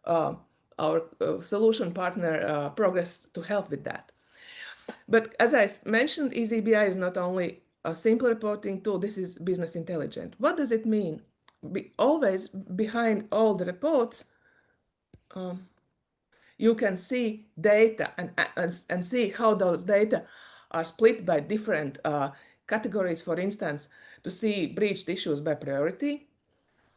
our solution partner Progress to help with that. But as I mentioned, EasyBI is not only a simple reporting tool, this is business intelligent. What does it mean? Always behind all the reports, you can see data and see how those data are split by different categories. For instance, to see breached issues by priority,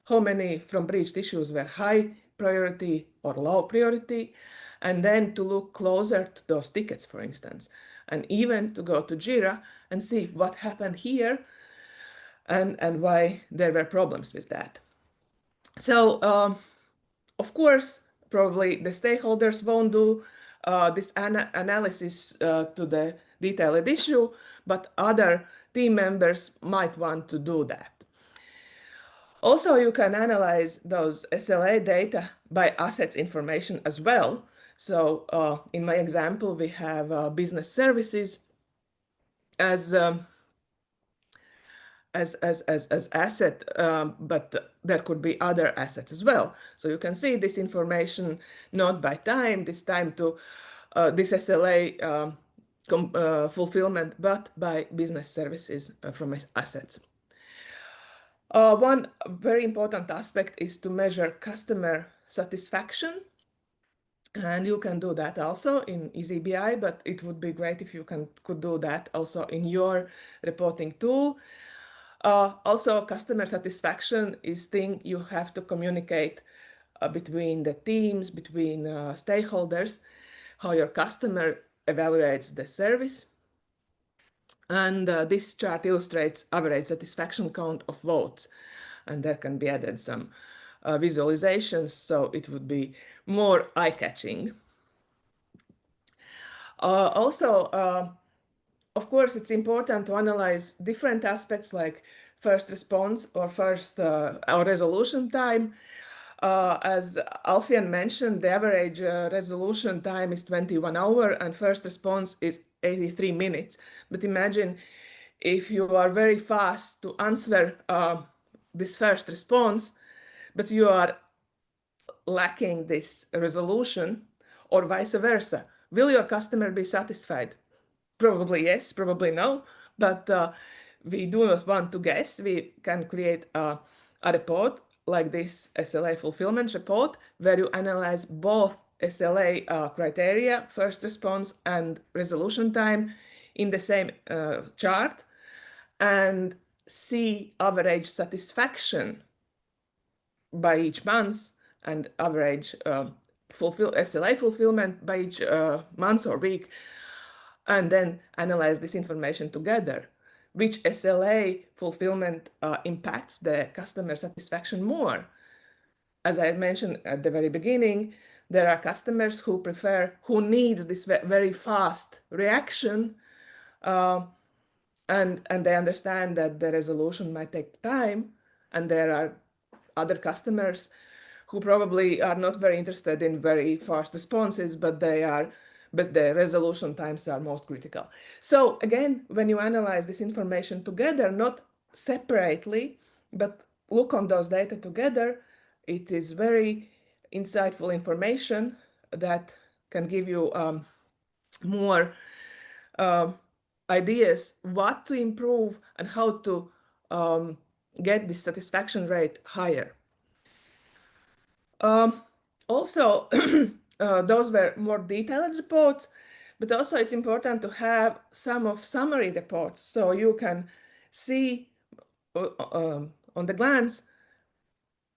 how many from breached issues were high priority or low priority, and then to look closer to those tickets, for instance, and even to go to Jira and see what happened here and why there were problems with that. So, of course, probably the stakeholders won't do this analysis to the detailed issue, but other team members might want to do that. Also, you can analyze those SLA data by assets information as well. So in my example, we have business services as asset, but there could be other assets as well. So you can see this information not by time, this time to this SLA fulfillment, but by business services from assets. One very important aspect is to measure customer satisfaction. And you can do that also in EasyBI, but it would be great if you could do that also in your reporting tool. Also, customer satisfaction is thing you have to communicate between the teams, between stakeholders, how your customer evaluates the service. And this chart illustrates average satisfaction count of votes. and there can be added some visualizations, so it would be more eye-catching. Also, of course, it's important to analyze different aspects like first response or or resolution time. As Alfian mentioned, the average resolution time is 21 hours and first response is 83 minutes. But imagine if you are very fast to answer this first response, but you are lacking this resolution, or vice versa. Will your customer be satisfied? Probably yes, probably no, but we do not want to guess. We can create a report like this SLA fulfillment report, where you analyze both SLA criteria, first response and resolution time, in the same chart, and see average satisfaction by each month and average SLA fulfillment by each month or week, and then analyze this information together. Which SLA fulfillment impacts the customer satisfaction more? As I mentioned at the very beginning, there are customers who need this very fast reaction, and they understand that the resolution might take time, and there are other customers who probably are not very interested in very fast responses, but the resolution times are most critical. So again, when you analyze this information together, not separately, but look on those data together, it is very insightful information that can give you more ideas what to improve and how to get the satisfaction rate higher. Also, those were more detailed reports, but also it's important to have some summary reports, so you can see on the glance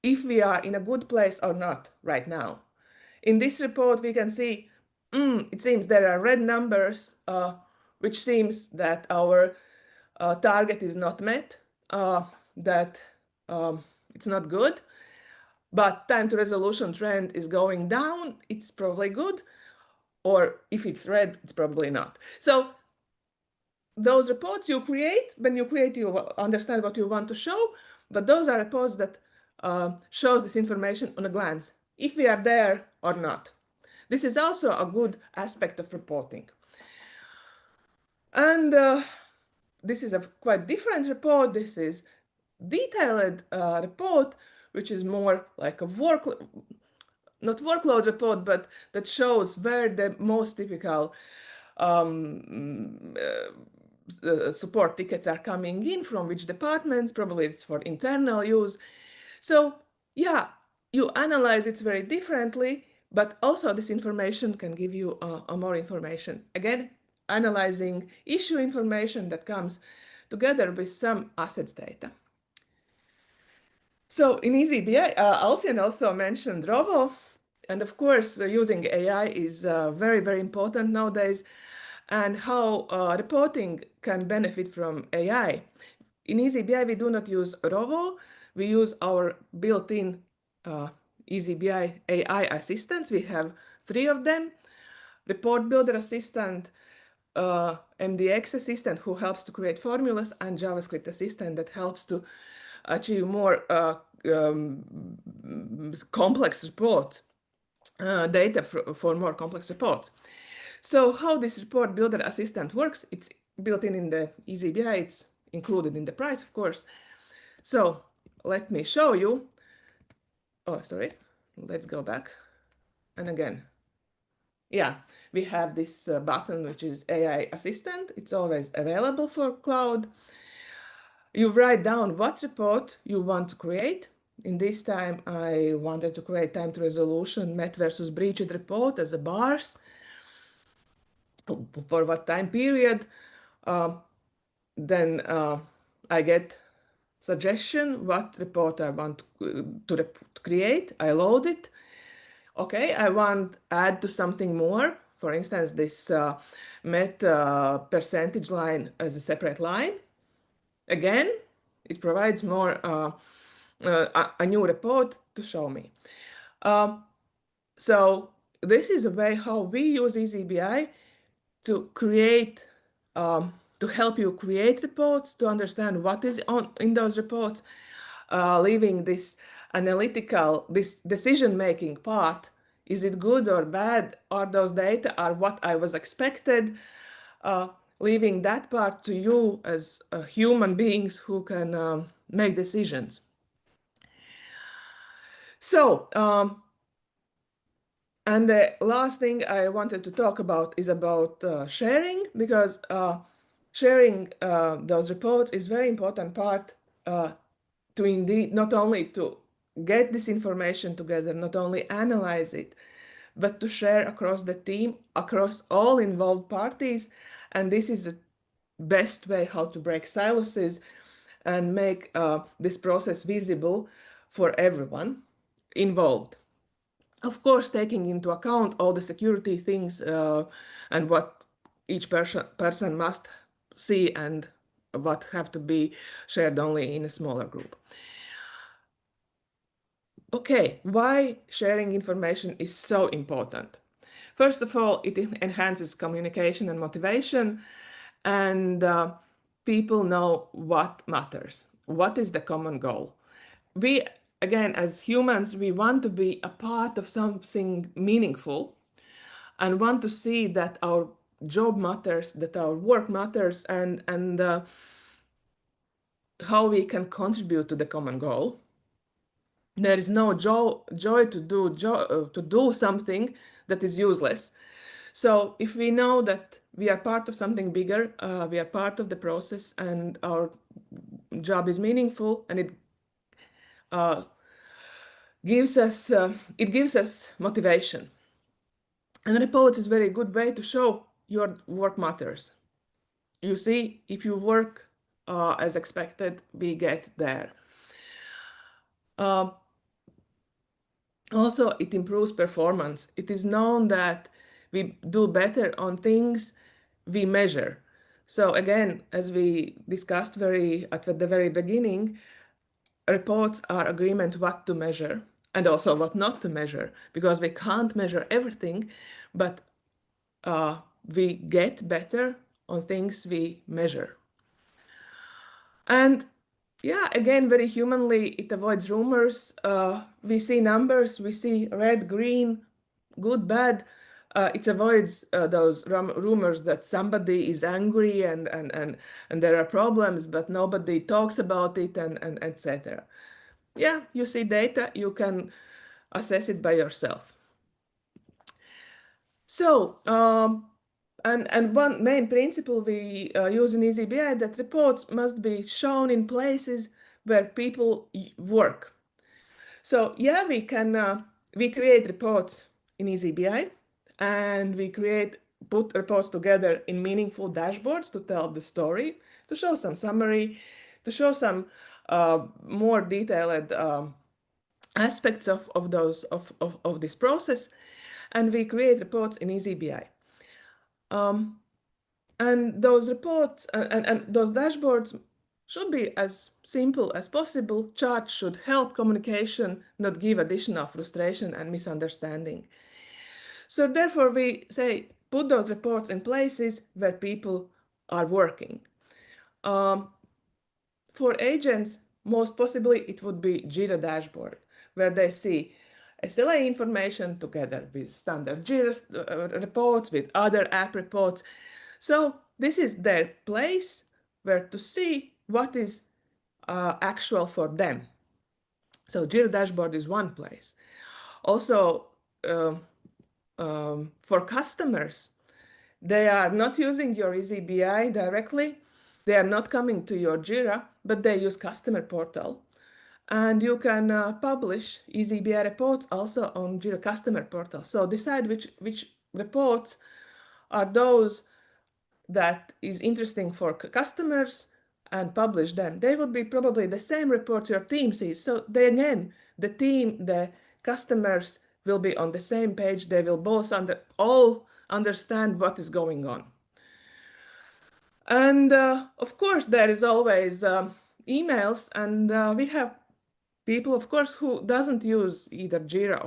if we are in a good place or not right now. In this report, we can see, it seems there are red numbers, which seems that our target is not met, that it's not good. But time to resolution trend is going down, it's probably good. Or if it's red, it's probably not. So those reports you create, when you create, you understand what you want to show, but those are reports that shows this information on a glance, if we are there or not. This is also a good aspect of reporting. And this is a quite different report. This is detailed report, which is more like a not workload report, but that shows where the most typical support tickets are coming in from, which departments. Probably it's for internal use. So yeah, you analyze it very differently, but also this information can give you more information. Again, analyzing issue information that comes together with some assets data. So in EasyBI, Alfian also mentioned Rovo, and of course, using AI is very, very important nowadays, and how reporting can benefit from AI. In EasyBI, we do not use Rovo. We use our built-in EasyBI AI assistants. We have 3 of them: Report Builder Assistant, MDX Assistant, who helps to create formulas, and JavaScript Assistant that helps to achieve more complex reports, data for more complex reports. So how this Report Builder Assistant works, it's built in the EasyBI, it's included in the price, of course. So let me show you. Oh, sorry, let's go back. And again, yeah, we have this button, which is AI Assistant. It's always available for cloud. You write down what report you want to create. In this time, I wanted to create time to resolution met versus breached report as a bars. For what time period? Then I get suggestion what report I want to create. I load it. Okay, I want add to something more. For instance, this met percentage line as a separate line. Again, it provides more a new report to show me. So this is a way how we use EasyBI to create, to help you create reports, to understand what is in those reports, leaving this analytical, this decision-making part. Is it good or bad? Are those data are what I was expected? Leaving that part to you as human beings who can make decisions. So, and the last thing I wanted to talk about is about sharing, because sharing those reports is very important part to indeed not only to get this information together, not only analyze it, but to share across the team, across all involved parties. And this is the best way how to break silos and make this process visible for everyone involved. Of course, taking into account all the security things and what each person must see and what have to be shared only in a smaller group. Okay, why sharing information is so important? First of all, it enhances communication and motivation, and people know what matters. What is the common goal? We, again, as humans, we want to be a part of something meaningful and want to see that our job matters, that our work matters, and how we can contribute to the common goal. There is no joy to do something that is useless. So if we know that we are part of something bigger, we are part of the process, and our job is meaningful, and it gives us motivation. And reports is a very good way to show your work matters. You see, if you work as expected, we get there. Also, it improves performance. It is known that we do better on things we measure. So again, as we discussed at the very beginning, reports are agreement what to measure and also what not to measure, because we can't measure everything, but we get better on things we measure. And yeah, again, very humanly, it avoids rumors. We see numbers, we see red, green, good, bad. It avoids those rumors that somebody is angry and there are problems, but nobody talks about it, and etc. Yeah, you see data, you can assess it by yourself. So, and one main principle we use in EasyBI, that reports must be shown in places where people work. So yeah, we create reports in EasyBI, and we put reports together in meaningful dashboards to tell the story, to show some summary, to show some more detailed aspects of this process, and we create reports in EasyBI. And those reports and those dashboards should be as simple as possible. Charts should help communication, not give additional frustration and misunderstanding. So therefore, we say put those reports in places where people are working. For agents, most possibly it would be Jira dashboard, where they see SLA information together with standard Jira reports, with other app reports. So this is their place where to see what is actual for them. So Jira dashboard is one place. Also, for customers, they are not using your EasyBI directly. They are not coming to your Jira, but they use Customer Portal. And you can publish EasyBI reports also on Jira Customer Portal. So decide which reports are those that is interesting for customers and publish them. They would be probably the same reports your team sees. So again, the team, the customers will be on the same page. They will both all understand what is going on. And of course, there is always emails, and we have people, of course, who doesn't use either Jira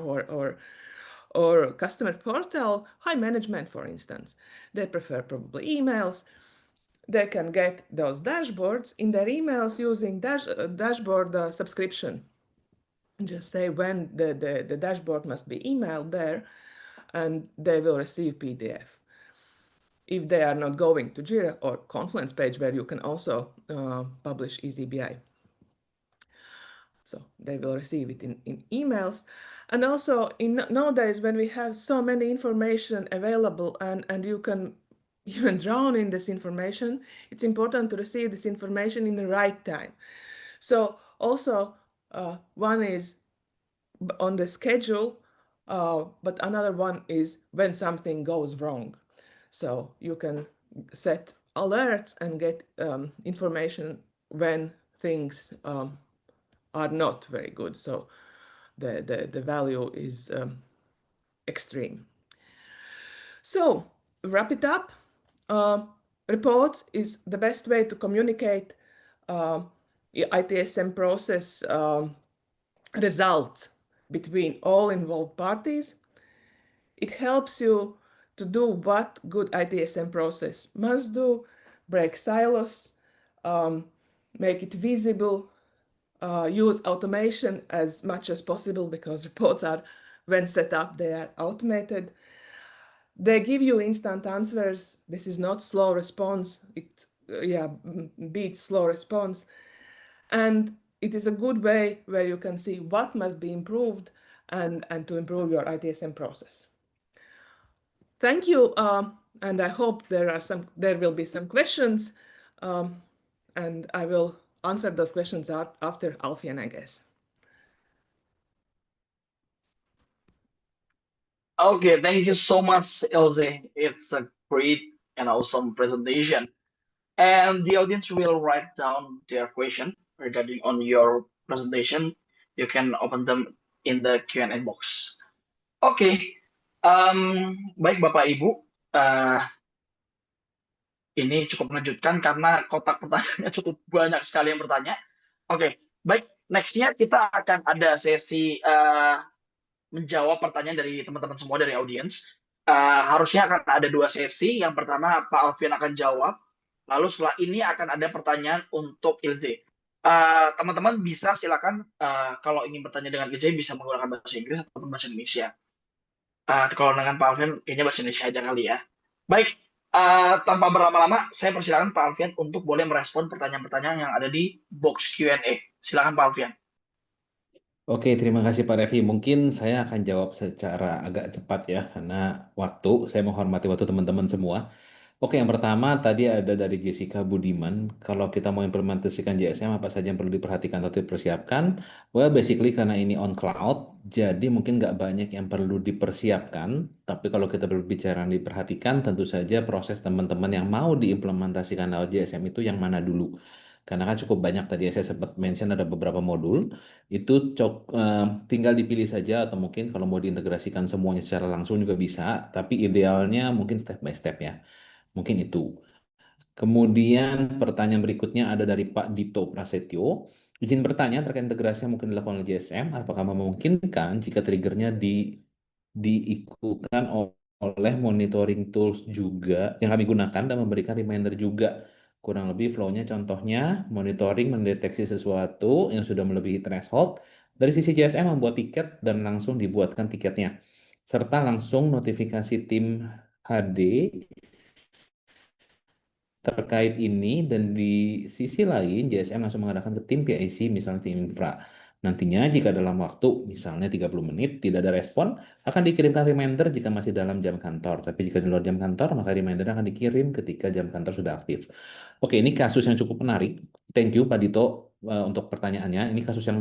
or customer portal, high management, for instance, they prefer probably emails. They can get those dashboards in their emails using dashboard subscription. Just say when the dashboard must be emailed there, and they will receive PDF. If they are not going to Jira or Confluence page, where you can also publish EasyBI. So they will receive it in emails. And also nowadays, when we have so many information available and you can even drown in this information, it's important to receive this information in the right time. So also one is on the schedule, but another one is when something goes wrong. So you can set alerts and get information when things are not very good. So the value is extreme. So wrap it up. Reports is the best way to communicate ITSM process results between all involved parties. It helps you to do what good ITSM process must do, break silos, make it visible, use automation as much as possible, because reports are, when set up, they are automated. They give you instant answers. This is not slow response. It beats slow response. And it is a good way where you can see what must be improved and to improve your ITSM process. Thank you, and I hope there will be some questions, and I will answer those questions after Alfian, I guess. Okay, thank you so much, Ilse. It's a great and awesome presentation. And the audience will write down their question regarding on your presentation. You can open them in the Q&A box. Oke, baik Bapak Ibu, ini cukup mengejutkan karena kotak pertanyaannya cukup banyak sekali yang bertanya. Oke, baik, nextnya kita akan ada sesi menjawab pertanyaan dari teman-teman semua dari audiens. Harusnya akan ada 2 sesi. Yang pertama Pak Alfian akan jawab, lalu setelah ini akan ada pertanyaan untuk Ilse. Teman-teman bisa silakan kalau ingin bertanya dengan Ilse bisa menggunakan bahasa Inggris atau bahasa Indonesia. Kalau dengan Pak Alfian kayaknya bahasa Indonesia aja kali ya. Baik, tanpa berlama-lama saya persilakan Pak Alfian untuk boleh merespon pertanyaan-pertanyaan yang ada di box Q&A. Silakan Pak Alfian. Oke, terima kasih Pak Revi. Mungkin saya akan jawab secara agak cepat ya, karena saya menghormati waktu teman-teman semua. Oke, yang pertama tadi ada dari Jessica Budiman. Kalau kita mau implementasikan JSM, apa saja yang perlu diperhatikan atau dipersiapkan? Well, basically karena ini on cloud, jadi mungkin nggak banyak yang perlu dipersiapkan. Tapi kalau kita berbicara diperhatikan, tentu saja proses teman-teman yang mau diimplementasikan lewat JSM itu yang mana dulu. Karena kan cukup banyak, tadi saya sempat mention ada beberapa modul, itu tinggal dipilih saja, atau mungkin kalau mau diintegrasikan semuanya secara langsung juga bisa, tapi idealnya mungkin step by step ya. Mungkin itu. Kemudian pertanyaan berikutnya ada dari Pak Dito Prasetyo. Izin bertanya terkait integrasi yang mungkin dilakukan oleh JSM, apakah memungkinkan jika triggernya diikutkan oleh monitoring tools juga yang kami gunakan dan memberikan reminder juga. Kurang lebih flow-nya contohnya monitoring mendeteksi sesuatu yang sudah melebihi threshold, dari sisi JSM membuat tiket dan langsung dibuatkan tiketnya, serta langsung notifikasi tim HD terkait ini, dan di sisi lain JSM langsung mengarahkan ke tim PIC, misalnya tim infra. Nantinya jika dalam waktu misalnya 30 menit tidak ada respon, akan dikirimkan reminder jika masih dalam jam kantor. Tapi jika di luar jam kantor, maka reminder akan dikirim ketika jam kantor sudah aktif. Oke, ini kasus yang cukup menarik. Thank you Pak Dito untuk pertanyaannya. Ini kasus yang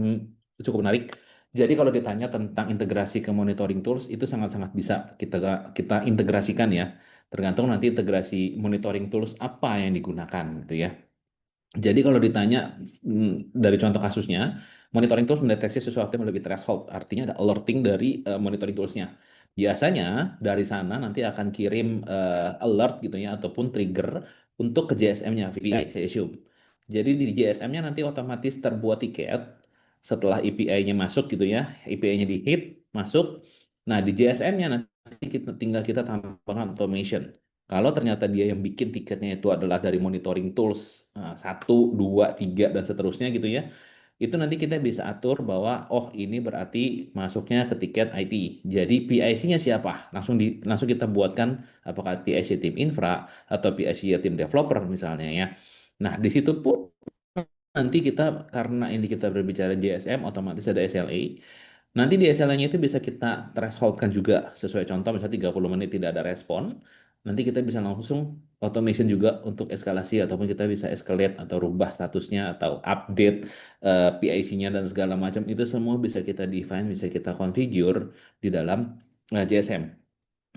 cukup menarik. Jadi kalau ditanya tentang integrasi ke monitoring tools, itu sangat-sangat bisa kita integrasikan ya. Tergantung nanti integrasi monitoring tools apa yang digunakan gitu ya. Jadi kalau ditanya dari contoh kasusnya, monitoring tools mendeteksi sesuatu yang lebih threshold, artinya ada alerting dari monitoring toolsnya. Biasanya dari sana nanti akan kirim alert gitu ya, ataupun trigger untuk ke JSM-nya, VPI, saya assume. Jadi di JSM-nya nanti otomatis terbuat tiket, Setelah API-nya masuk gitu ya, API-nya di-hit, masuk. Nah, di JSM-nya nanti tinggal kita tambahkan automation. Kalau ternyata dia yang bikin tiketnya itu adalah dari monitoring tools 1, 2, 3, dan seterusnya gitu ya, itu nanti kita bisa atur bahwa oh ini berarti masuknya ke tiket IT. Jadi PIC-nya siapa? Langsung kita buatkan apakah PIC tim infra atau PIC tim developer misalnya ya. Nah, di situ pun nanti kita karena ini kita berbicara JSM otomatis ada SLA. Nanti di SLA-nya itu bisa kita threshold-kan juga sesuai contoh misalnya 30 menit tidak ada respon. Nanti kita bisa langsung automation juga untuk eskalasi ataupun kita bisa escalate atau rubah statusnya atau update PIC-nya dan segala macam itu semua bisa kita define, bisa kita configure di dalam JSM.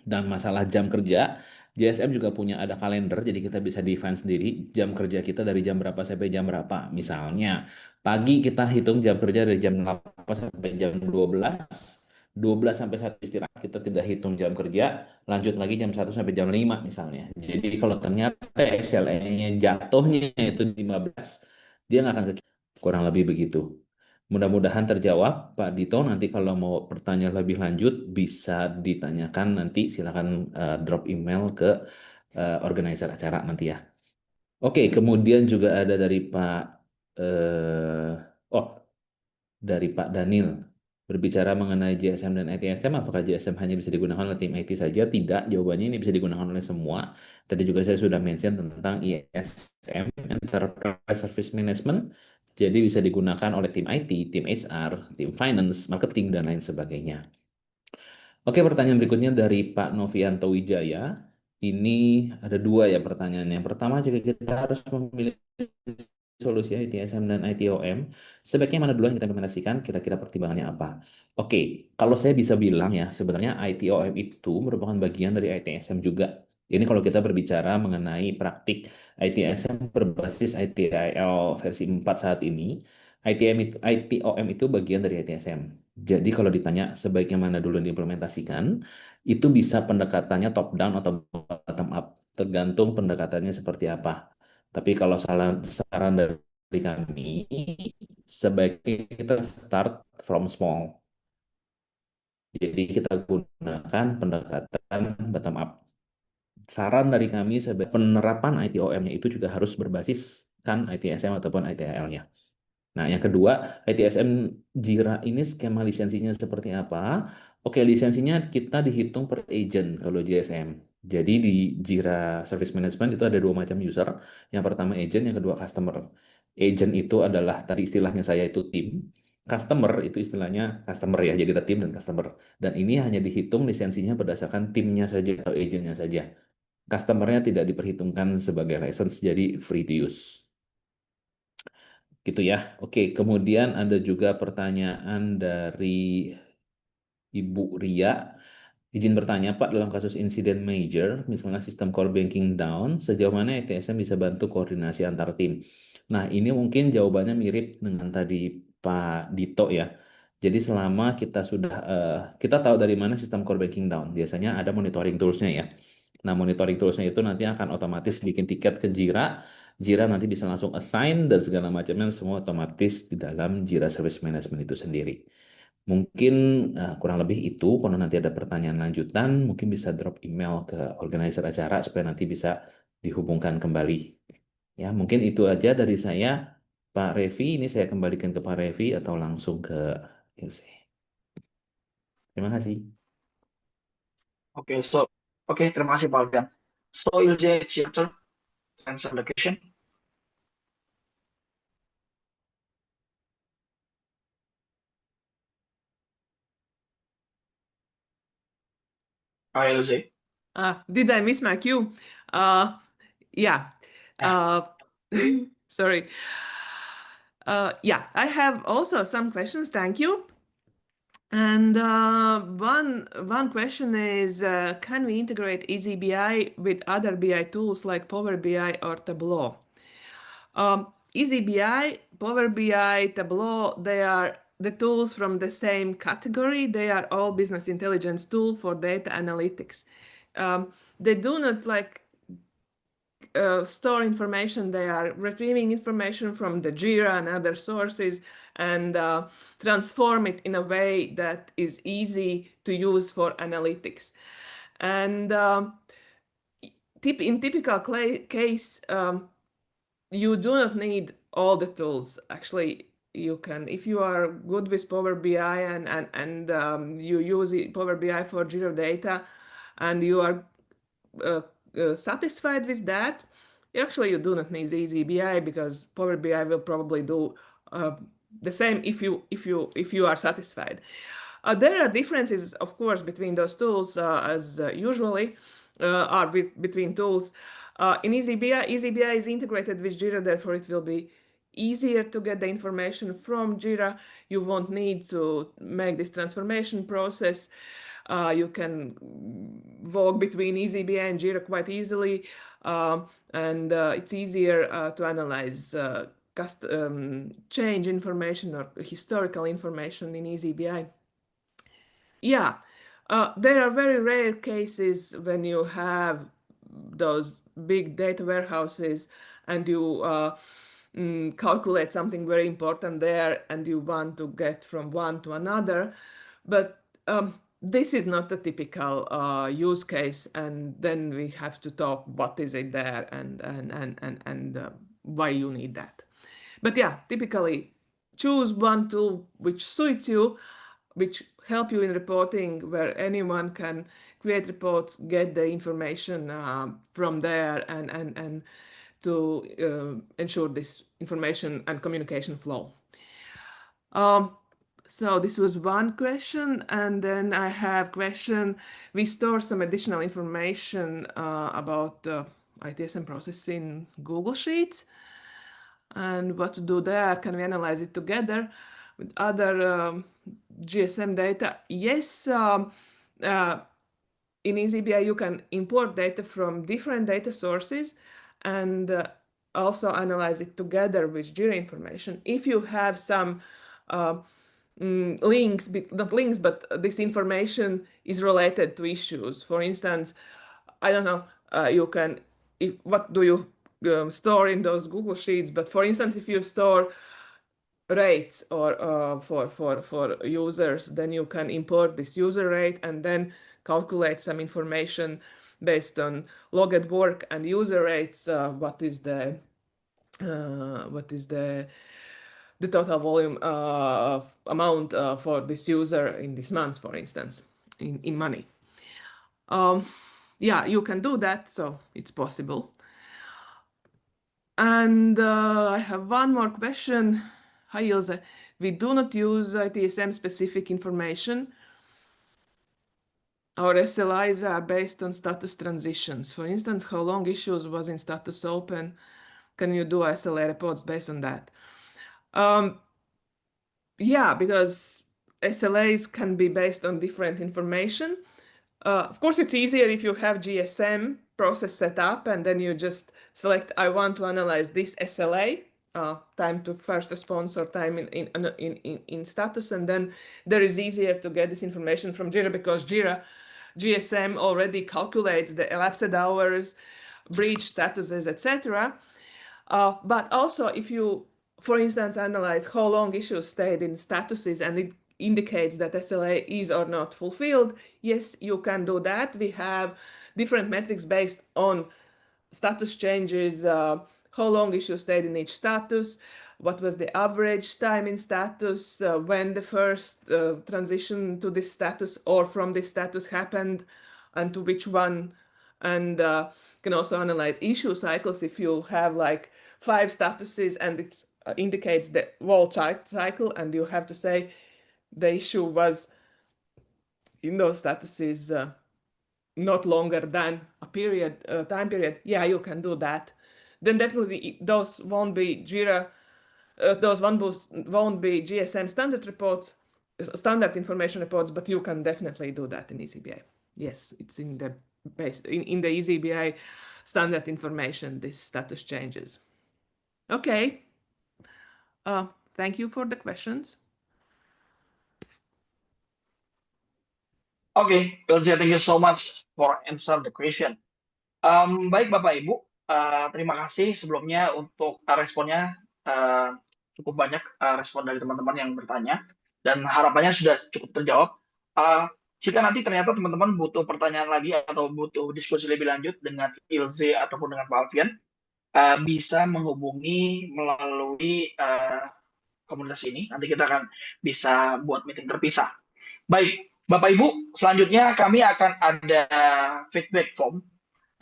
Dan masalah jam kerja, JSM juga punya ada kalender, jadi kita bisa define sendiri jam kerja kita dari jam berapa sampai jam berapa. Misalnya, pagi kita hitung jam kerja dari jam 8 sampai jam 12, 12 sampai 1 istirahat, kita tidak hitung jam kerja, lanjut lagi jam 1 sampai jam 5 misalnya. Jadi kalau ternyata SLA-nya jatuhnya itu 15, dia nggak akan ke kurang lebih begitu. Mudah-mudahan terjawab, Pak Dito. Nanti kalau mau bertanya lebih lanjut, bisa ditanyakan nanti. Silakan drop email ke organizer acara nanti ya. Oke, kemudian juga ada dari Pak dari Pak Daniel. Berbicara mengenai JSM dan ITSM, apakah JSM hanya bisa digunakan oleh tim IT saja? Tidak, jawabannya ini bisa digunakan oleh semua. Tadi juga saya sudah mention tentang ISM, Enterprise Service Management. Jadi bisa digunakan oleh tim IT, tim HR, tim finance, marketing, dan lain sebagainya. Oke, pertanyaan berikutnya dari Pak Novianto Wijaya. Ini ada dua ya pertanyaannya. Yang pertama, jika kita harus memilih solusi ITSM dan ITOM, sebaiknya mana dulu yang kita implementasikan, kira-kira pertimbangannya apa? Oke, kalau saya bisa bilang ya, sebenarnya ITOM itu merupakan bagian dari ITSM juga. Ini kalau kita berbicara mengenai praktik ITSM berbasis ITIL versi 4 saat ini, ITOM itu bagian dari ITSM. Jadi kalau ditanya sebaiknya mana dulu yang diimplementasikan, itu bisa pendekatannya top down atau bottom up, tergantung pendekatannya seperti apa. Tapi kalau saran dari kami, sebaiknya kita start from small. Jadi kita gunakan pendekatan bottom up. Saran dari kami sebagai penerapan ITOM-nya itu juga harus berbasiskan ITSM ataupun ITIL-nya. Nah, yang kedua, ITSM Jira ini skema lisensinya seperti apa? Oke, lisensinya kita dihitung per agent kalau JSM. Jadi di Jira Service Management itu ada dua macam user. Yang pertama agent, yang kedua customer. Agent itu adalah, tadi istilahnya saya itu tim. Customer itu istilahnya customer ya, jadi ada tim dan customer. Dan ini hanya dihitung lisensinya berdasarkan timnya saja atau agentnya saja. Customer-nya tidak diperhitungkan sebagai license, jadi free to use. Gitu ya. Oke, kemudian ada juga pertanyaan dari Ibu Ria. Izin bertanya, Pak, dalam kasus insiden major, misalnya sistem core banking down, sejauh mana ITSM bisa bantu koordinasi antar tim? Nah, ini mungkin jawabannya mirip dengan tadi Pak Dito ya. Jadi selama kita sudah, kita tahu dari mana sistem core banking down. Biasanya ada monitoring tools-nya ya. Nah, monitoring tools-nya itu nanti akan otomatis bikin tiket ke Jira. Jira nanti bisa langsung assign dan segala macamnya semua otomatis di dalam Jira Service Management itu sendiri. Mungkin kurang lebih itu. Kalau nanti ada pertanyaan lanjutan, mungkin bisa drop email ke organizer acara supaya nanti bisa dihubungkan kembali. Ya, mungkin itu aja dari saya, Pak Revi. Ini saya kembalikan ke Pak Revi atau langsung ke Ilse. Terima kasih. Oke, terima kasih Pak Alfian. So Ilse, it's your turn to answer the question. Hi, Ilse. Did I miss my cue? Yeah. Sorry. Yeah, I have also some questions. Thank you. And one question is, can we integrate EasyBI with other BI tools like Power BI or Tableau? EasyBI, Power BI, Tableau, they are the tools from the same category. They are all business intelligence tools for data analytics. They do not store information. They are retrieving information from the Jira and other sources and transform it in a way that is easy to use for analytics. And in typical case, you do not need all the tools. Actually, you can, if you are good with Power BI and you use Power BI for Jira data, and you are satisfied with that, actually you do not need EasyBI, because Power BI will probably do the same if you are satisfied. There are differences, of course, between those tools, as usually are between tools. In EasyBI is integrated with Jira, therefore it will be easier to get the information from Jira. You won't need to make this transformation process. You can walk between EasyBI and Jira quite easily, and it's easier to analyze change information or historical information in EasyBI. Yeah, there are very rare cases when you have those big data warehouses and you calculate something very important there and you want to get from one to another. But this is not a typical use case, and then we have to talk what is it there and why you need that. But yeah, typically choose one tool which suits you, which help you in reporting, where anyone can create reports, get the information from there, and to ensure this information and communication flow. So this was one question, and then I have question. We store some additional information about ITSM process in Google Sheets, and what to do there? Can we analyze it together with other GSM data? Yes, in EasyBI you can import data from different data sources and also analyze it together with Jira information. If you have some links, not links, but this information is related to issues. For instance, I don't know, you can, what do you store in those Google Sheets? But for instance, if you store rates or for users, then you can import this user rate and then calculate some information based on logged work and user rates. What is the total volume amount for this user in this month, for instance, in money. Yeah, you can do that, so it's possible. And I have one more question. Hi, Ilse. We do not use ITSM specific information. Our SLIs are based on status transitions. For instance, how long issues was in status open? Can you do SLA reports based on that? Yeah, because SLAs can be based on different information. Of course, it's easier if you have GSM process set up and then you just select, I want to analyze this SLA, time to first response or time in status, and then there is easier to get this information from Jira, because GSM already calculates the elapsed hours, breach statuses, etc. But also if you, for instance, analyze how long issues stayed in statuses and it indicates that SLA is or not fulfilled, yes, you can do that. We have different metrics based on status changes, how long issues stayed in each status, what was the average time in status, when the first transition to this status or from this status happened, and to which one. And can also analyze issue cycles. If you have like 5 statuses and it indicates the whole cycle, and you have to say the issue was in those statuses not longer than a period, time period, yeah, you can do that. Then definitely those won't be Jira, those won't be GSM standard reports, standard information reports, but you can definitely do that in EasyBI. Yes, it's in the base, in the EasyBI standard information, this status changes. Okay. Thank you for the questions. Okay, Ilse, thank you so much for answer the question. Baik Bapak Ibu, terima kasih sebelumnya untuk responnya. Cukup banyak respon dari teman-teman yang bertanya dan harapannya sudah cukup terjawab. Jika nanti ternyata teman-teman butuh pertanyaan lagi atau butuh diskusi lebih lanjut dengan Ilze ataupun dengan Pak Alfian, bisa menghubungi melalui komunitas ini. Nanti kita akan bisa buat meeting terpisah. Baik, Bapak Ibu, selanjutnya kami akan ada feedback form.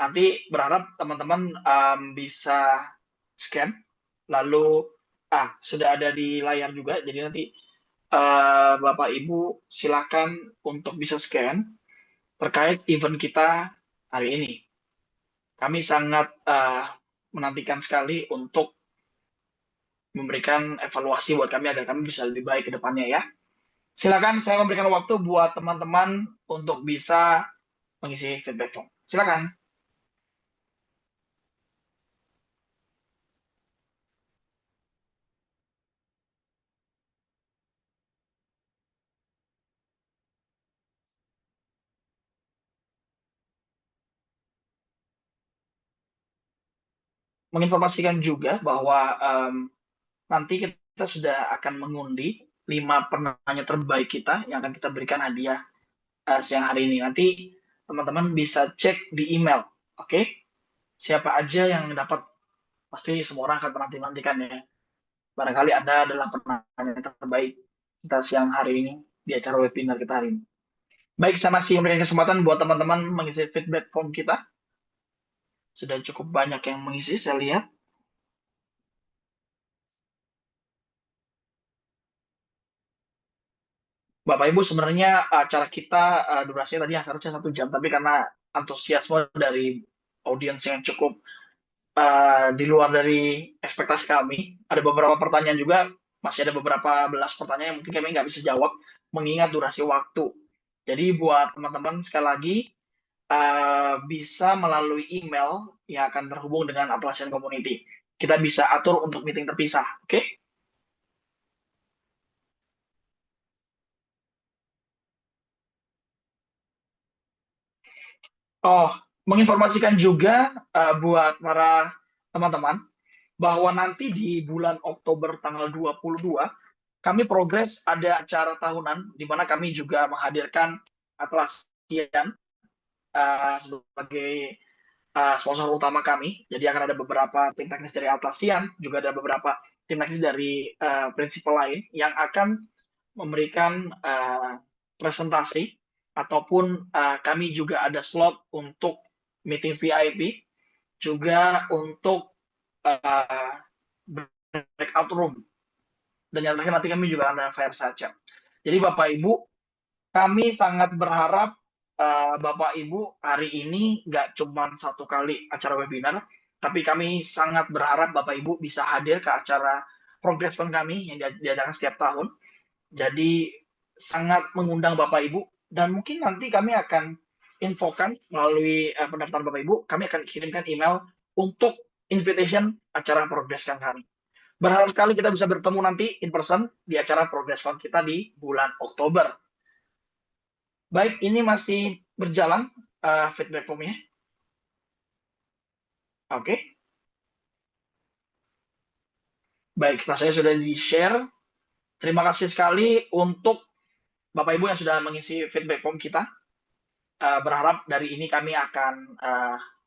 Nanti berharap teman-teman bisa scan, lalu sudah ada di layar juga. Jadi nanti Bapak Ibu silakan untuk bisa scan terkait event kita hari ini. Kami sangat menantikan sekali untuk memberikan evaluasi buat kami agar kami bisa lebih baik ke depannya ya. Silakan saya memberikan waktu buat teman-teman untuk bisa mengisi feedback form. Silakan. Menginformasikan juga bahwa nanti kita sudah akan mengundi 5 penanya terbaik kita yang akan kita berikan hadiah siang hari ini. Nanti teman-teman bisa cek di email, oke? Siapa aja yang dapat, pasti semua orang akan menanti-nantikan ya. Barangkali Anda adalah penanya terbaik kita siang hari ini di acara webinar kita hari ini. Baik, saya masih memberikan kesempatan buat teman-teman mengisi feedback form kita. Sudah cukup banyak yang mengisi, saya lihat. Bapak Ibu, sebenarnya acara kita durasinya tadi seharusnya 1 jam, tapi karena antusiasme dari audiens yang cukup di luar dari ekspektasi kami, ada beberapa pertanyaan juga, masih ada beberapa belas pertanyaan yang mungkin kami nggak bisa jawab, mengingat durasi waktu. Jadi buat teman-teman sekali lagi, bisa melalui email yang akan terhubung dengan Atlassian Community. Kita bisa atur untuk meeting terpisah, oke? Oh, menginformasikan juga buat para teman-teman bahwa nanti di bulan Oktober tanggal 22, kami progres ada acara tahunan di mana kami juga menghadirkan Atlassian sebagai sponsor utama kami. Jadi akan ada beberapa tim teknis dari Atlassian, juga ada beberapa tim teknis dari prinsipal lain yang akan memberikan presentasi ataupun kami juga ada slot untuk meeting VIP, juga untuk breakout room, dan yang terakhir nanti kami juga ada fireside chat. Jadi Bapak Ibu, kami sangat berharap Bapak Ibu hari ini nggak cuma 1 kali acara webinar, tapi kami sangat berharap Bapak Ibu bisa hadir ke acara ProgressCon kami yang diadakan setiap tahun. Jadi sangat mengundang Bapak Ibu, dan mungkin nanti kami akan infokan melalui pendaftaran Bapak Ibu, kami akan kirimkan email untuk invitation acara ProgressCon kami. Berharap sekali kita bisa bertemu nanti in person di acara ProgressCon kita di bulan Oktober. Baik, ini masih berjalan feedback formnya. Oke. Baik, saya sudah di-share. Terima kasih sekali untuk Bapak Ibu yang sudah mengisi feedback form kita. Berharap dari ini kami akan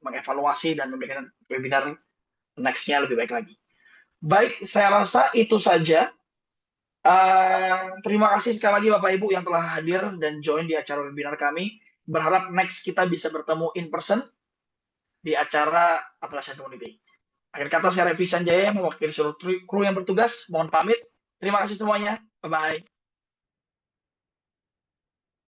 mengevaluasi dan memberikan webinar next-nya lebih baik lagi. Baik, saya rasa itu saja. Terima kasih sekali lagi Bapak Ibu yang telah hadir dan join di acara webinar kami. Berharap next kita bisa bertemu in person di acara Atlassian Community. Akhir kata, saya Revi Sanjaya mewakili seluruh kru yang bertugas. Mohon pamit. Terima kasih semuanya. Bye-bye.